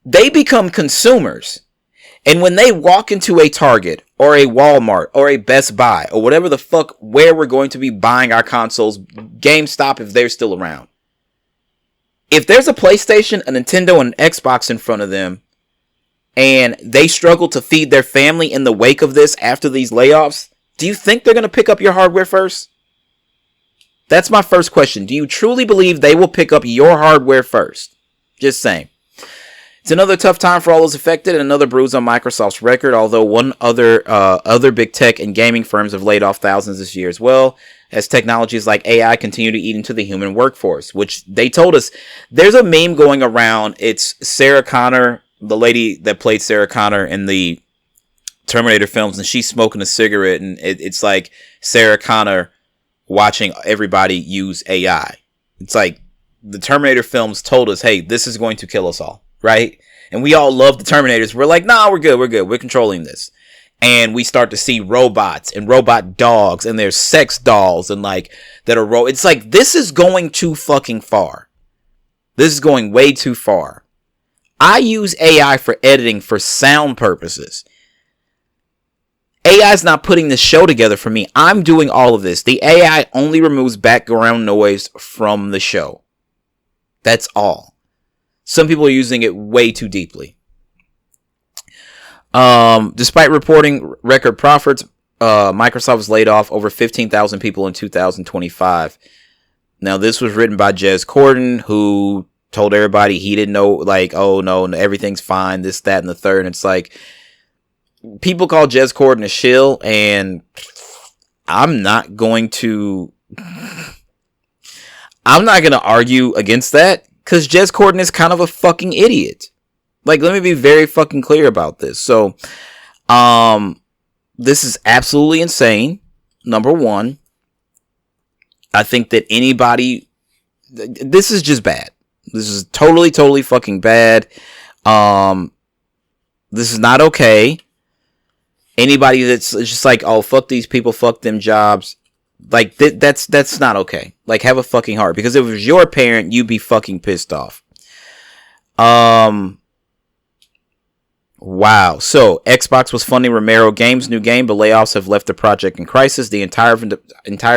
they become consumers. And when they walk into a Target or a Walmart or a Best Buy or whatever the fuck where we're going to be buying our consoles, GameStop if they're still around, if there's a PlayStation, a Nintendo, and an Xbox in front of them, and they struggle to feed their family in the wake of this after these layoffs, do you think they're going to pick up your hardware first? That's my first question. Do you truly believe they will pick up your hardware first? Just saying. It's another tough time for all those affected and another bruise on Microsoft's record, although other big tech and gaming firms have laid off thousands this year as well, as technologies like AI continue to eat into the human workforce, which they told us. There's a meme going around. It's Sarah Connor, the lady that played Sarah Connor in the Terminator films, and she's smoking a cigarette, and it's like Sarah Connor watching everybody use AI. It's like the Terminator films told us, hey, this is going to kill us all, right? And we all love the Terminators. We're like, nah, we're good. We're controlling this. And we start to see robots and robot dogs, and there's sex dolls and like that are it's like, this is going too fucking far. This is going way too far. I use AI for editing for sound purposes. AI is not putting the show together for me. I'm doing all of this. The AI only removes background noise from the show. That's all. Some people are using it way too deeply. Despite reporting record profits, Microsoft has laid off over 15,000 people in 2025. Now, this was written by Jez Corden, who told everybody he didn't know, like, oh no, everything's fine, this, that, and the third. And it's like, people call Jez Corden a shill, and I'm not going to argue against that, because Jez Corden is kind of a fucking idiot. Like, let me be very fucking clear about this. So, this is absolutely insane. Number one, I think that this is just bad. This is totally fucking bad. This is not okay. Anybody that's just like, oh, fuck these people, fuck them jobs, like, that's not okay. Like, have a fucking heart. Because if it was your parent, you'd be fucking pissed off. Wow. So, Xbox was funding Romero Games' new game, but layoffs have left the project in crisis. The entire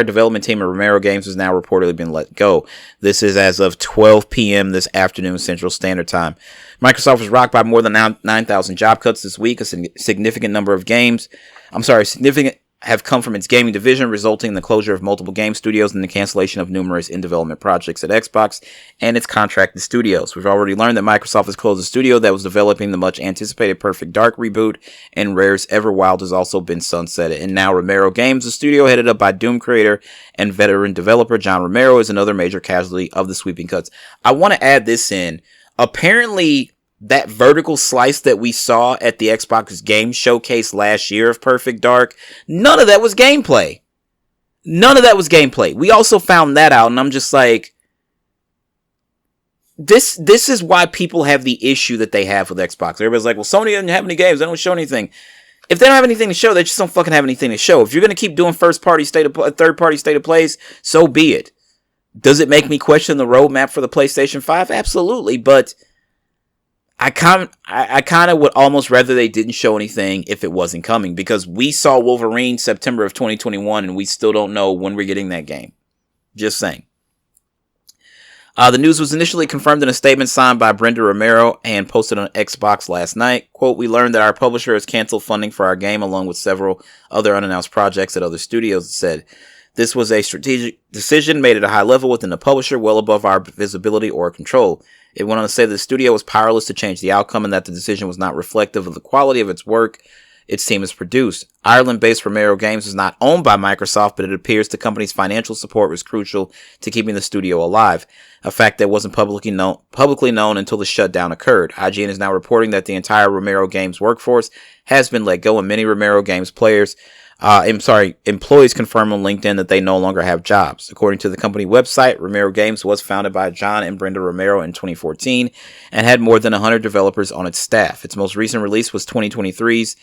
development team of Romero Games has now reportedly been let go. This is as of 12 p.m. this afternoon, Central Standard Time. Microsoft was rocked by more than 9,000 job cuts this week. A significant number of significant have come from its gaming division, resulting in the closure of multiple game studios and the cancellation of numerous in-development projects at Xbox and its contracted studios. We've already learned that Microsoft has closed a studio that was developing the much-anticipated Perfect Dark reboot, and Rare's Everwild has also been sunsetted. And now Romero Games, the studio headed up by Doom creator and veteran developer John Romero, is another major casualty of the sweeping cuts. I want to add this in. Apparently, that vertical slice that we saw at the Xbox Game Showcase last year of Perfect Dark, none of that was gameplay. None of that was gameplay. We also found that out, and I'm just like, this is why people have the issue that they have with Xbox. Everybody's like, well, Sony doesn't have any games. They don't show anything. If they don't have anything to show, they just don't fucking have anything to show. If you're going to keep doing third-party state of plays, so be it. Does it make me question the roadmap for the PlayStation 5? Absolutely, but I kind of would almost rather they didn't show anything if it wasn't coming, because we saw Wolverine September of 2021 and we still don't know when we're getting that game. Just saying. The news was initially confirmed in a statement signed by Brenda Romero and posted on Xbox last night. Quote, "We learned that our publisher has canceled funding for our game along with several other unannounced projects at other studios," it said. "This was a strategic decision made at a high level within the publisher, well above our visibility or control." It went on to say that the studio was powerless to change the outcome and that the decision was not reflective of the quality of its work its team has produced. Ireland-based Romero Games is not owned by Microsoft, but it appears the company's financial support was crucial to keeping the studio alive, a fact that wasn't publicly known until the shutdown occurred. IGN is now reporting that the entire Romero Games workforce has been let go, and many Romero Games employees confirm on LinkedIn that they no longer have jobs. According to the company website, Romero Games was founded by John and Brenda Romero in 2014 and had more than 100 developers on its staff. Its most recent release was 2023's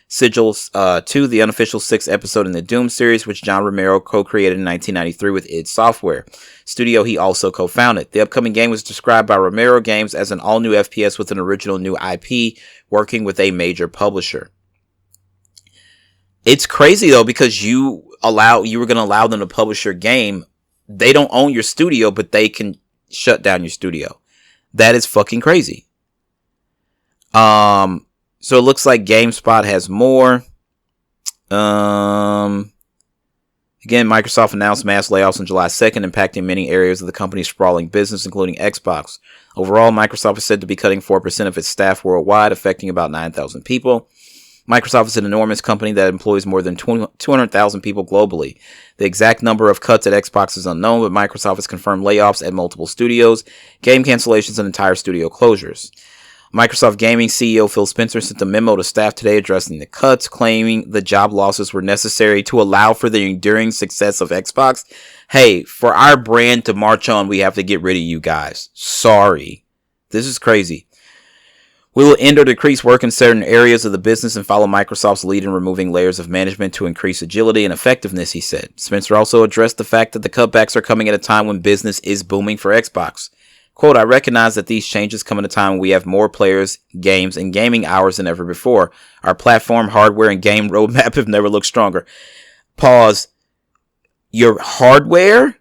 Sigils 2, the unofficial 6th episode in the Doom series, which John Romero co-created in 1993 with id Software, studio he also co-founded. The upcoming game was described by Romero Games as an all-new FPS with an original new IP, working with a major publisher. It's crazy though, because you were going to allow them to publish your game. They don't own your studio, but they can shut down your studio. That is fucking crazy. So it looks like GameSpot has more. Again, Microsoft announced mass layoffs on July 2nd, impacting many areas of the company's sprawling business, including Xbox. Overall, Microsoft is said to be cutting 4% of its staff worldwide, affecting about 9,000 people. Microsoft is an enormous company that employs more than 200,000 people globally. The exact number of cuts at Xbox is unknown, but Microsoft has confirmed layoffs at multiple studios, game cancellations, and entire studio closures. Microsoft Gaming CEO Phil Spencer sent a memo to staff today addressing the cuts, claiming the job losses were necessary to allow for the enduring success of Xbox. Hey, for our brand to march on, we have to get rid of you guys. Sorry. This is crazy. We will end or decrease work in certain areas of the business and follow Microsoft's lead in removing layers of management to increase agility and effectiveness, he said. Spencer also addressed the fact that the cutbacks are coming at a time when business is booming for Xbox. Quote, "I recognize that these changes come at a time when we have more players, games, and gaming hours than ever before. Our platform, hardware, and game roadmap have never looked stronger." Pause. Your hardware?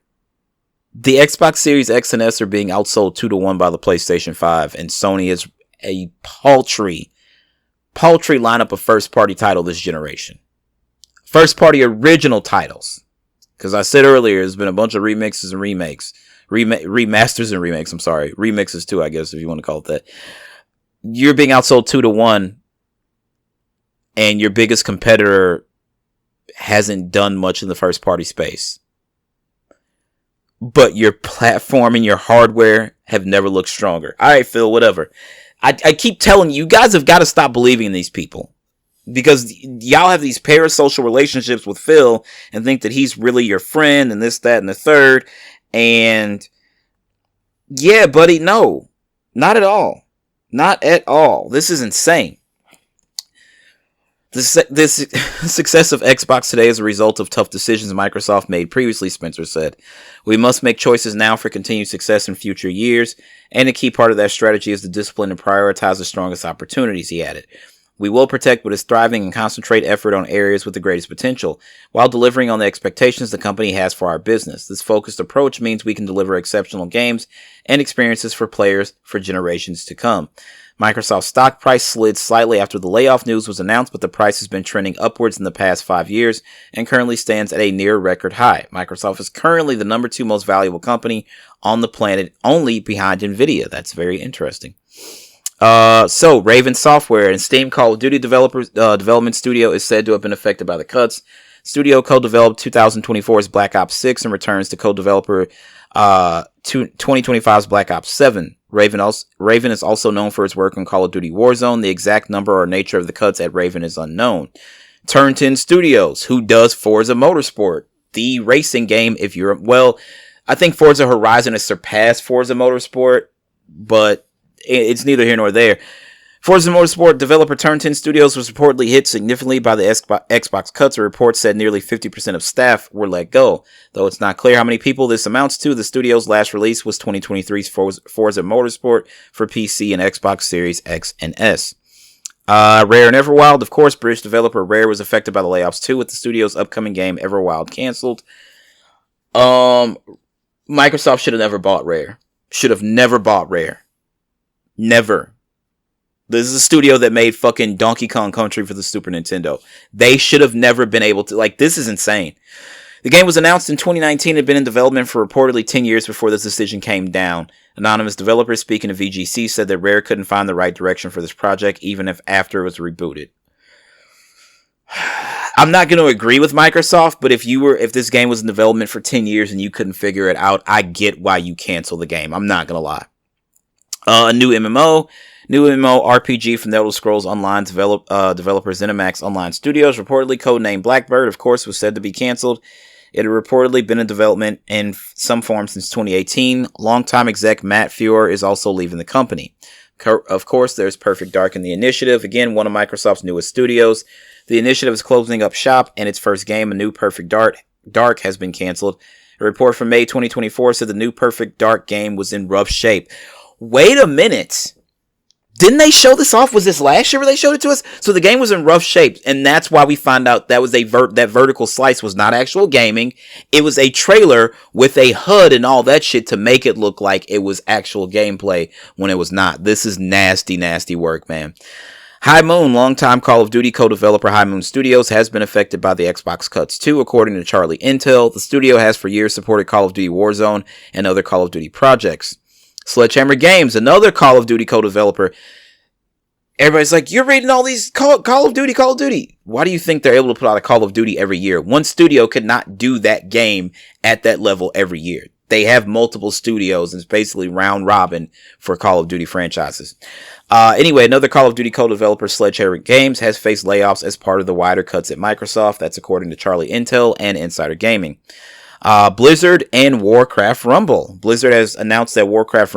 The Xbox Series X and S are being outsold 2-1 by the PlayStation 5, and Sony is a paltry lineup of first-party title this generation. First-party original titles. Because I said earlier, there's been a bunch of remixes and remakes. Remasters and remakes, I'm sorry. Remixes too, I guess, if you want to call it that. You're being outsold 2-1, and your biggest competitor hasn't done much in the first party space. But your platform and your hardware have never looked stronger. Alright, Phil, whatever. I keep telling you, you guys have got to stop believing in these people. Because y'all have these parasocial relationships with Phil and think that he's really your friend and this, that, and the third. And yeah, buddy, no, not at all. Not at all. This is insane. This success of Xbox today is a result of tough decisions Microsoft made previously, Spencer said. "We must make choices now for continued success in future years, and a key part of that strategy is the discipline to prioritize the strongest opportunities," he added. "We will protect what is thriving and concentrate effort on areas with the greatest potential, while delivering on the expectations the company has for our business. This focused approach means we can deliver exceptional games and experiences for players for generations to come." Microsoft's stock price slid slightly after the layoff news was announced, but the price has been trending upwards in the past 5 years and currently stands at a near record high. Microsoft is currently the number 2 most valuable company on the planet, only behind Nvidia. That's very interesting. So Raven Software and Steam Call of Duty development studio is said to have been affected by the cuts. Studio co-developed 2024's Black Ops 6 and returns to co-developer 2025's Black Ops 7. Raven is also known for its work on Call of Duty Warzone. The exact number or nature of the cuts at Raven is unknown. Turn 10 Studios, who does Forza Motorsport, the racing game. I think Forza Horizon has surpassed Forza Motorsport, but it's neither here nor there. Forza Motorsport developer Turn 10 Studios was reportedly hit significantly by the Xbox cuts. A report said nearly 50% of staff were let go. Though it's not clear how many people this amounts to, the studio's last release was 2023's Forza Motorsport for PC and Xbox Series X and S. Rare and Everwild, of course, British developer Rare was affected by the layoffs too, with the studio's upcoming game Everwild canceled. Microsoft should have never bought Rare. should have never bought Rare. Never. This is a studio that made fucking Donkey Kong Country for the Super Nintendo. They should have never been able to. Like, this is insane. The game was announced in 2019 and had been in development for reportedly 10 years before this decision came down. Anonymous developers speaking to VGC said that Rare couldn't find the right direction for this project, even if after it was rebooted. I'm not going to agree with Microsoft, but if this game was in development for 10 years and you couldn't figure it out, I get why you cancel the game. I'm not going to lie. A new MMO RPG from the Elder Scrolls Online developer ZeniMax Online Studios, reportedly codenamed Blackbird, of course, was said to be canceled. It had reportedly been in development in some form since 2018. Longtime exec Matt Fuhr is also leaving the company. Of course, there's Perfect Dark in the Initiative, again, one of Microsoft's newest studios. The Initiative is closing up shop, and its first game, a new Perfect Dark, has been canceled. A report from May 2024 said the new Perfect Dark game was in rough shape. Wait a minute. Didn't they show this off? Was this last year where they showed it to us? So the game was in rough shape, and that's why we find out that was that vertical slice was not actual gaming. It was a trailer with a HUD and all that shit to make it look like it was actual gameplay when it was not. This is nasty, nasty work, man. High Moon, longtime Call of Duty co-developer High Moon Studios, has been affected by the Xbox cuts too, according to Charlie Intel. The studio has for years supported Call of Duty Warzone and other Call of Duty projects. Sledgehammer Games, another Call of Duty co-developer. Everybody's like, you're reading all these Call of Duty. Why do you think they're able to put out a Call of Duty every year? One studio could not do that game at that level every year. They have multiple studios, and it's basically round robin for Call of Duty franchises. Anyway, another Call of Duty co-developer, Sledgehammer Games, has faced layoffs as part of the wider cuts at Microsoft. That's according to Charlie Intel and Insider Gaming. Blizzard and Warcraft Rumble. Blizzard has announced that Warcraft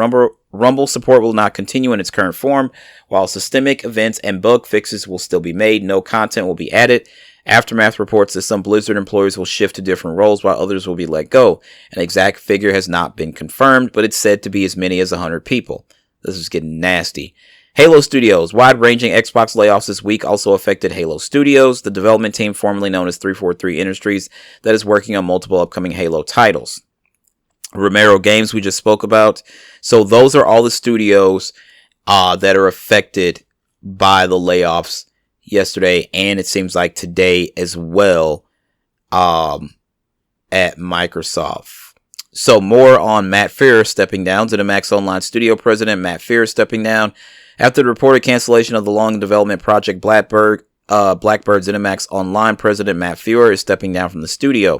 Rumble support will not continue in its current form, while systemic events and bug fixes will still be made. No content will be added. Aftermath reports that some Blizzard employees will shift to different roles while others will be let go. An exact figure has not been confirmed, but it's said to be as many as 100 people. This is getting nasty. Halo Studios. Wide-ranging Xbox layoffs this week also affected Halo Studios, the development team formerly known as 343 Industries that is working on multiple upcoming Halo titles. Romero Games we just spoke about. So those are all the studios that are affected by the layoffs yesterday, and it seems like today as well at Microsoft. So more on Matt Fuhr stepping down. ZeniMax Online Studio President Matt Fuhr stepping down after the reported cancellation of the long development project Blackbird. ZeniMax Online President Matt Fuhr is stepping down from the studio.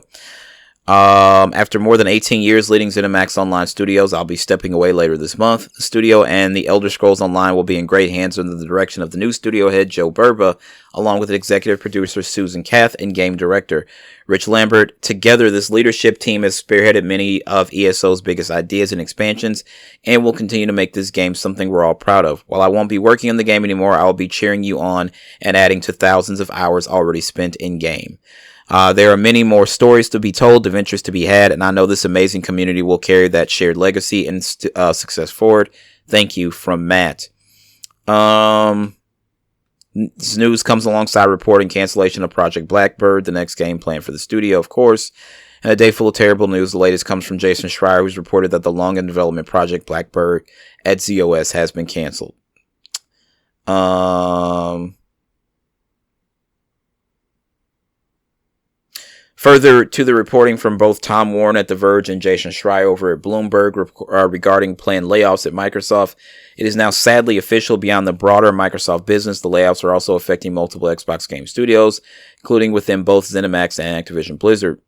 After more than 18 years leading ZeniMax Online Studios, I'll be stepping away later this month. The studio and the Elder Scrolls Online will be in great hands under the direction of the new studio head, Joe Burba, along with executive producer Susan Kath and game director Rich Lambert. Together, this leadership team has spearheaded many of ESO's biggest ideas and expansions and will continue to make this game something we're all proud of. While I won't be working on the game anymore, I will be cheering you on and adding to thousands of hours already spent in-game. There are many more stories to be told, adventures to be had, and I know this amazing community will carry that shared legacy and success forward. Thank you, from Matt. This news comes alongside reporting cancellation of Project Blackbird, the next game planned for the studio, of course. And a day full of terrible news. The latest comes from Jason Schreier, who's reported that the long in development Project Blackbird at ZOS has been canceled. Further to the reporting from both Tom Warren at The Verge and Jason Schreier over at Bloomberg regarding planned layoffs at Microsoft, it is now sadly official beyond the broader Microsoft business. The layoffs are also affecting multiple Xbox game studios, including within both ZeniMax and Activision Blizzard.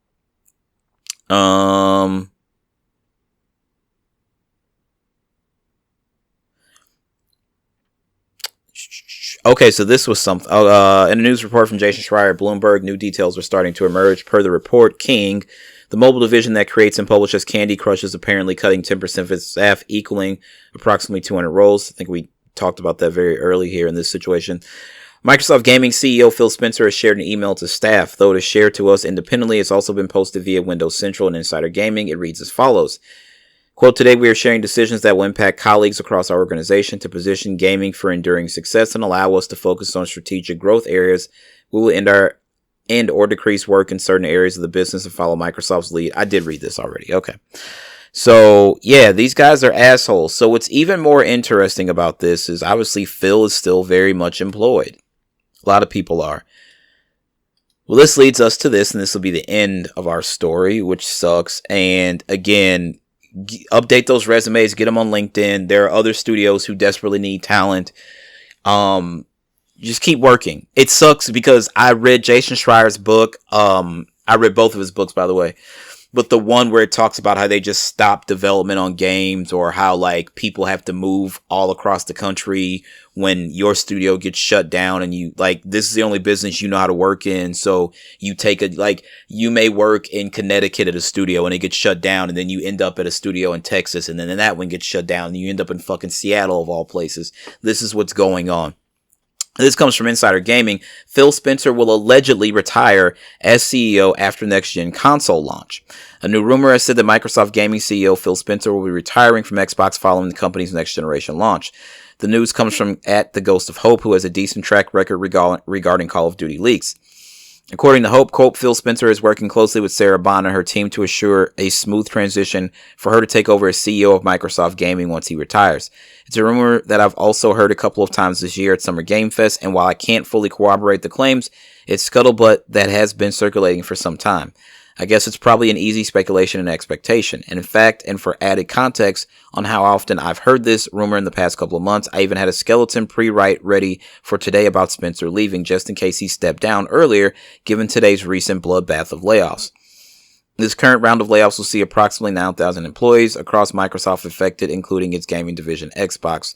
Okay, so this was something. In a news report from Jason Schreier at Bloomberg, new details are starting to emerge. Per the report, King, the mobile division that creates and publishes Candy Crush, is apparently cutting 10% of its staff, equaling approximately 200 roles. I think we talked about that very early here in this situation. Microsoft Gaming CEO Phil Spencer has shared an email to staff. Though it is shared to us independently, it's also been posted via Windows Central and Insider Gaming. It reads as follows. Quote, today we are sharing decisions that will impact colleagues across our organization to position gaming for enduring success and allow us to focus on strategic growth areas. We will end or decrease work in certain areas of the business and follow Microsoft's lead. I did read this already. Okay. So, yeah, these guys are assholes. So what's even more interesting about this is obviously Phil is still very much employed. A lot of people are. Well, this leads us to this, and this will be the end of our story, which sucks. And again, update those resumes, get them on LinkedIn. There are other studios who desperately need talent. Just keep working. It sucks because I read Jason Schreier's book. I read both of his books, by the way. But the one where it talks about how they just stop development on games, or how like people have to move all across the country when your studio gets shut down, and you like, this is the only business you know how to work in. So you take you may work in Connecticut at a studio and it gets shut down, and then you end up at a studio in Texas, and then that one gets shut down and you end up in fucking Seattle of all places. This is what's going on. This comes from Insider Gaming. Phil Spencer will allegedly retire as CEO after next-gen console launch. A new rumor has said that Microsoft Gaming CEO Phil Spencer will be retiring from Xbox following the company's next-generation launch. The news comes from @TheGhostOfHope, who has a decent track record regarding Call of Duty leaks. According to Hope, quote, Phil Spencer is working closely with Sarah Bond and her team to assure a smooth transition for her to take over as CEO of Microsoft Gaming once he retires. It's a rumor that I've also heard a couple of times this year at Summer Game Fest, and while I can't fully corroborate the claims, it's scuttlebutt that has been circulating for some time. I guess it's probably an easy speculation and expectation. And in fact, and for added context on how often I've heard this rumor in the past couple of months, I even had a skeleton pre-write ready for today about Spencer leaving, just in case he stepped down earlier, given today's recent bloodbath of layoffs. This current round of layoffs will see approximately 9,000 employees across Microsoft affected, including its gaming division, Xbox.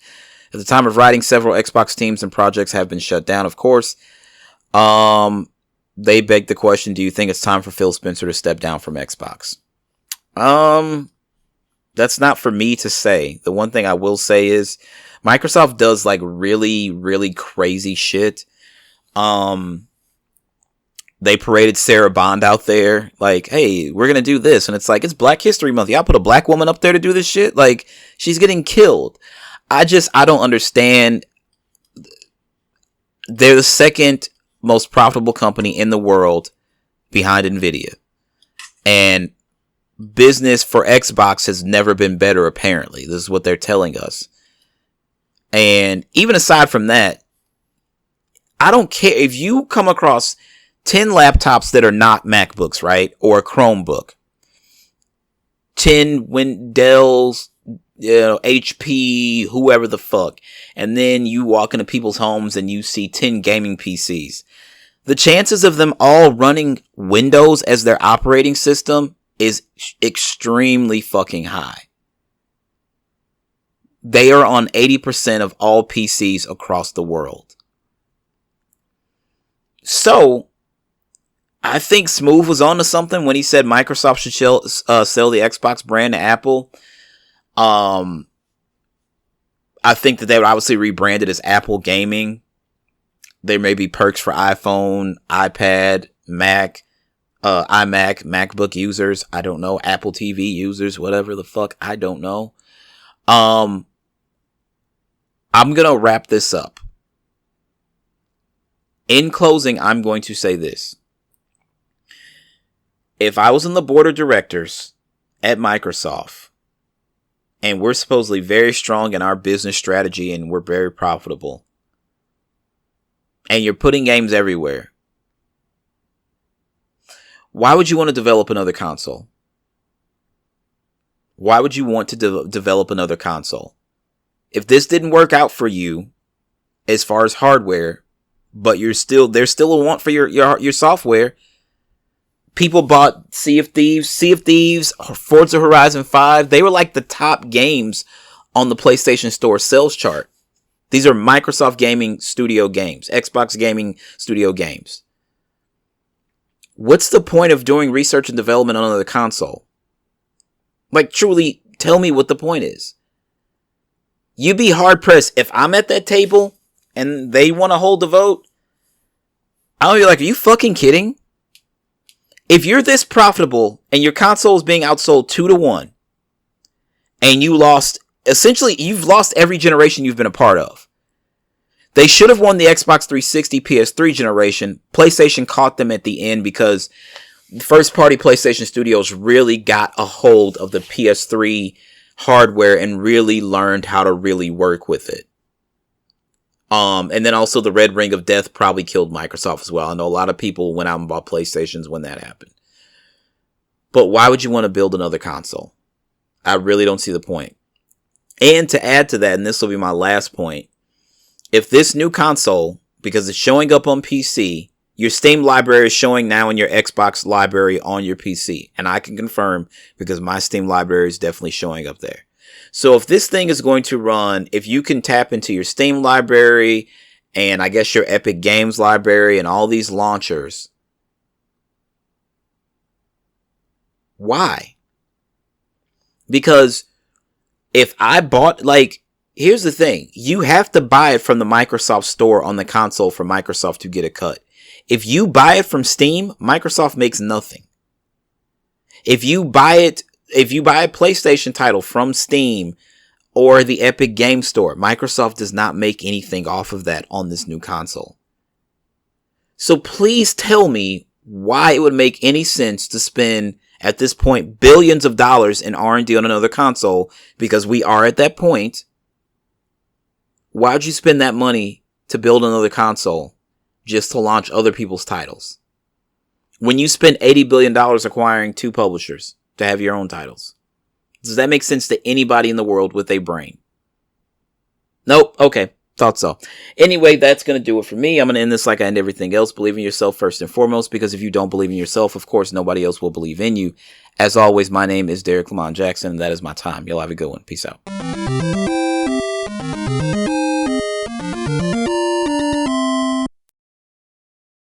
At the time of writing, several Xbox teams and projects have been shut down, of course. They beg the question, do you think it's time for Phil Spencer to step down from Xbox? That's not for me to say. The one thing I will say is Microsoft does like really, really crazy shit. They paraded Sarah Bond out there like, hey, we're going to do this. And it's like, it's Black History Month. Y'all put a black woman up there to do this shit? Like, she's getting killed. I don't understand. They're the second most profitable company in the world behind Nvidia, and business for Xbox has never been better. Apparently, this is what they're telling us. And even aside from that, I don't care if you come across 10 laptops that are not MacBooks, right? Or a Chromebook, 10 Dells, HP, whoever the fuck. And then you walk into people's homes and you see 10 gaming PCs. The chances of them all running Windows as their operating system is extremely fucking high. They are on 80% of all PCs across the world. So, I think Smooth was onto something when he said Microsoft should sell the Xbox brand to Apple. I think that they would obviously rebrand it as Apple Gaming. There may be perks for iPhone, iPad, Mac, iMac, MacBook users. I don't know. Apple TV users, whatever the fuck. I don't know. I'm going to wrap this up. In closing, I'm going to say this. If I was on the board of directors at Microsoft, and we're supposedly very strong in our business strategy and we're very profitable, and you're putting games everywhere, why would you want to develop another console? Why would you want to develop another console? If this didn't work out for you as far as hardware, but there's still a want for your software. People bought Sea of Thieves, Forza Horizon 5. They were like the top games on the PlayStation Store sales chart. These are Microsoft Gaming Studio games, Xbox Gaming Studio games. What's the point of doing research and development on another console? Like, truly, tell me what the point is. You'd be hard pressed if I'm at that table and they want to hold the vote. I'll be like, are you fucking kidding? If you're this profitable and your console is being outsold 2-1, and you've lost every generation you've been a part of. They should have won the Xbox 360 PS3 generation. PlayStation caught them at the end because first party PlayStation Studios really got a hold of the PS3 hardware and really learned how to really work with it. And then also the Red Ring of Death probably killed Microsoft as well. I know a lot of people went out and bought PlayStations when that happened. But why would you want to build another console? I really don't see the point. And to add to that, and this will be my last point, if this new console, because it's showing up on PC, your Steam library is showing now in your Xbox library on your PC. And I can confirm because my Steam library is definitely showing up there. So if this thing is going to run, if you can tap into your Steam library and I guess your Epic Games library and all these launchers, why? Because if I bought, like, here's the thing. You have to buy it from the Microsoft store on the console for Microsoft to get a cut. If you buy it from Steam, Microsoft makes nothing. If you buy a PlayStation title from Steam or the Epic Game Store, Microsoft does not make anything off of that on this new console. So please tell me why it would make any sense to spend, at this point, billions of dollars in R&D on another console, because we are at that point. Why'd you spend that money to build another console just to launch other people's titles? When you spend $80 billion acquiring 2 publishers to have your own titles. Does that make sense to anybody in the world with a brain? Nope. Okay. Thought so. Anyway, that's going to do it for me. I'm going to end this like I end everything else. Believe in yourself first and foremost, because if you don't believe in yourself, of course, nobody else will believe in you. As always, my name is Derrick Lamon Jackson, and that is my time. Y'all have a good one. Peace out.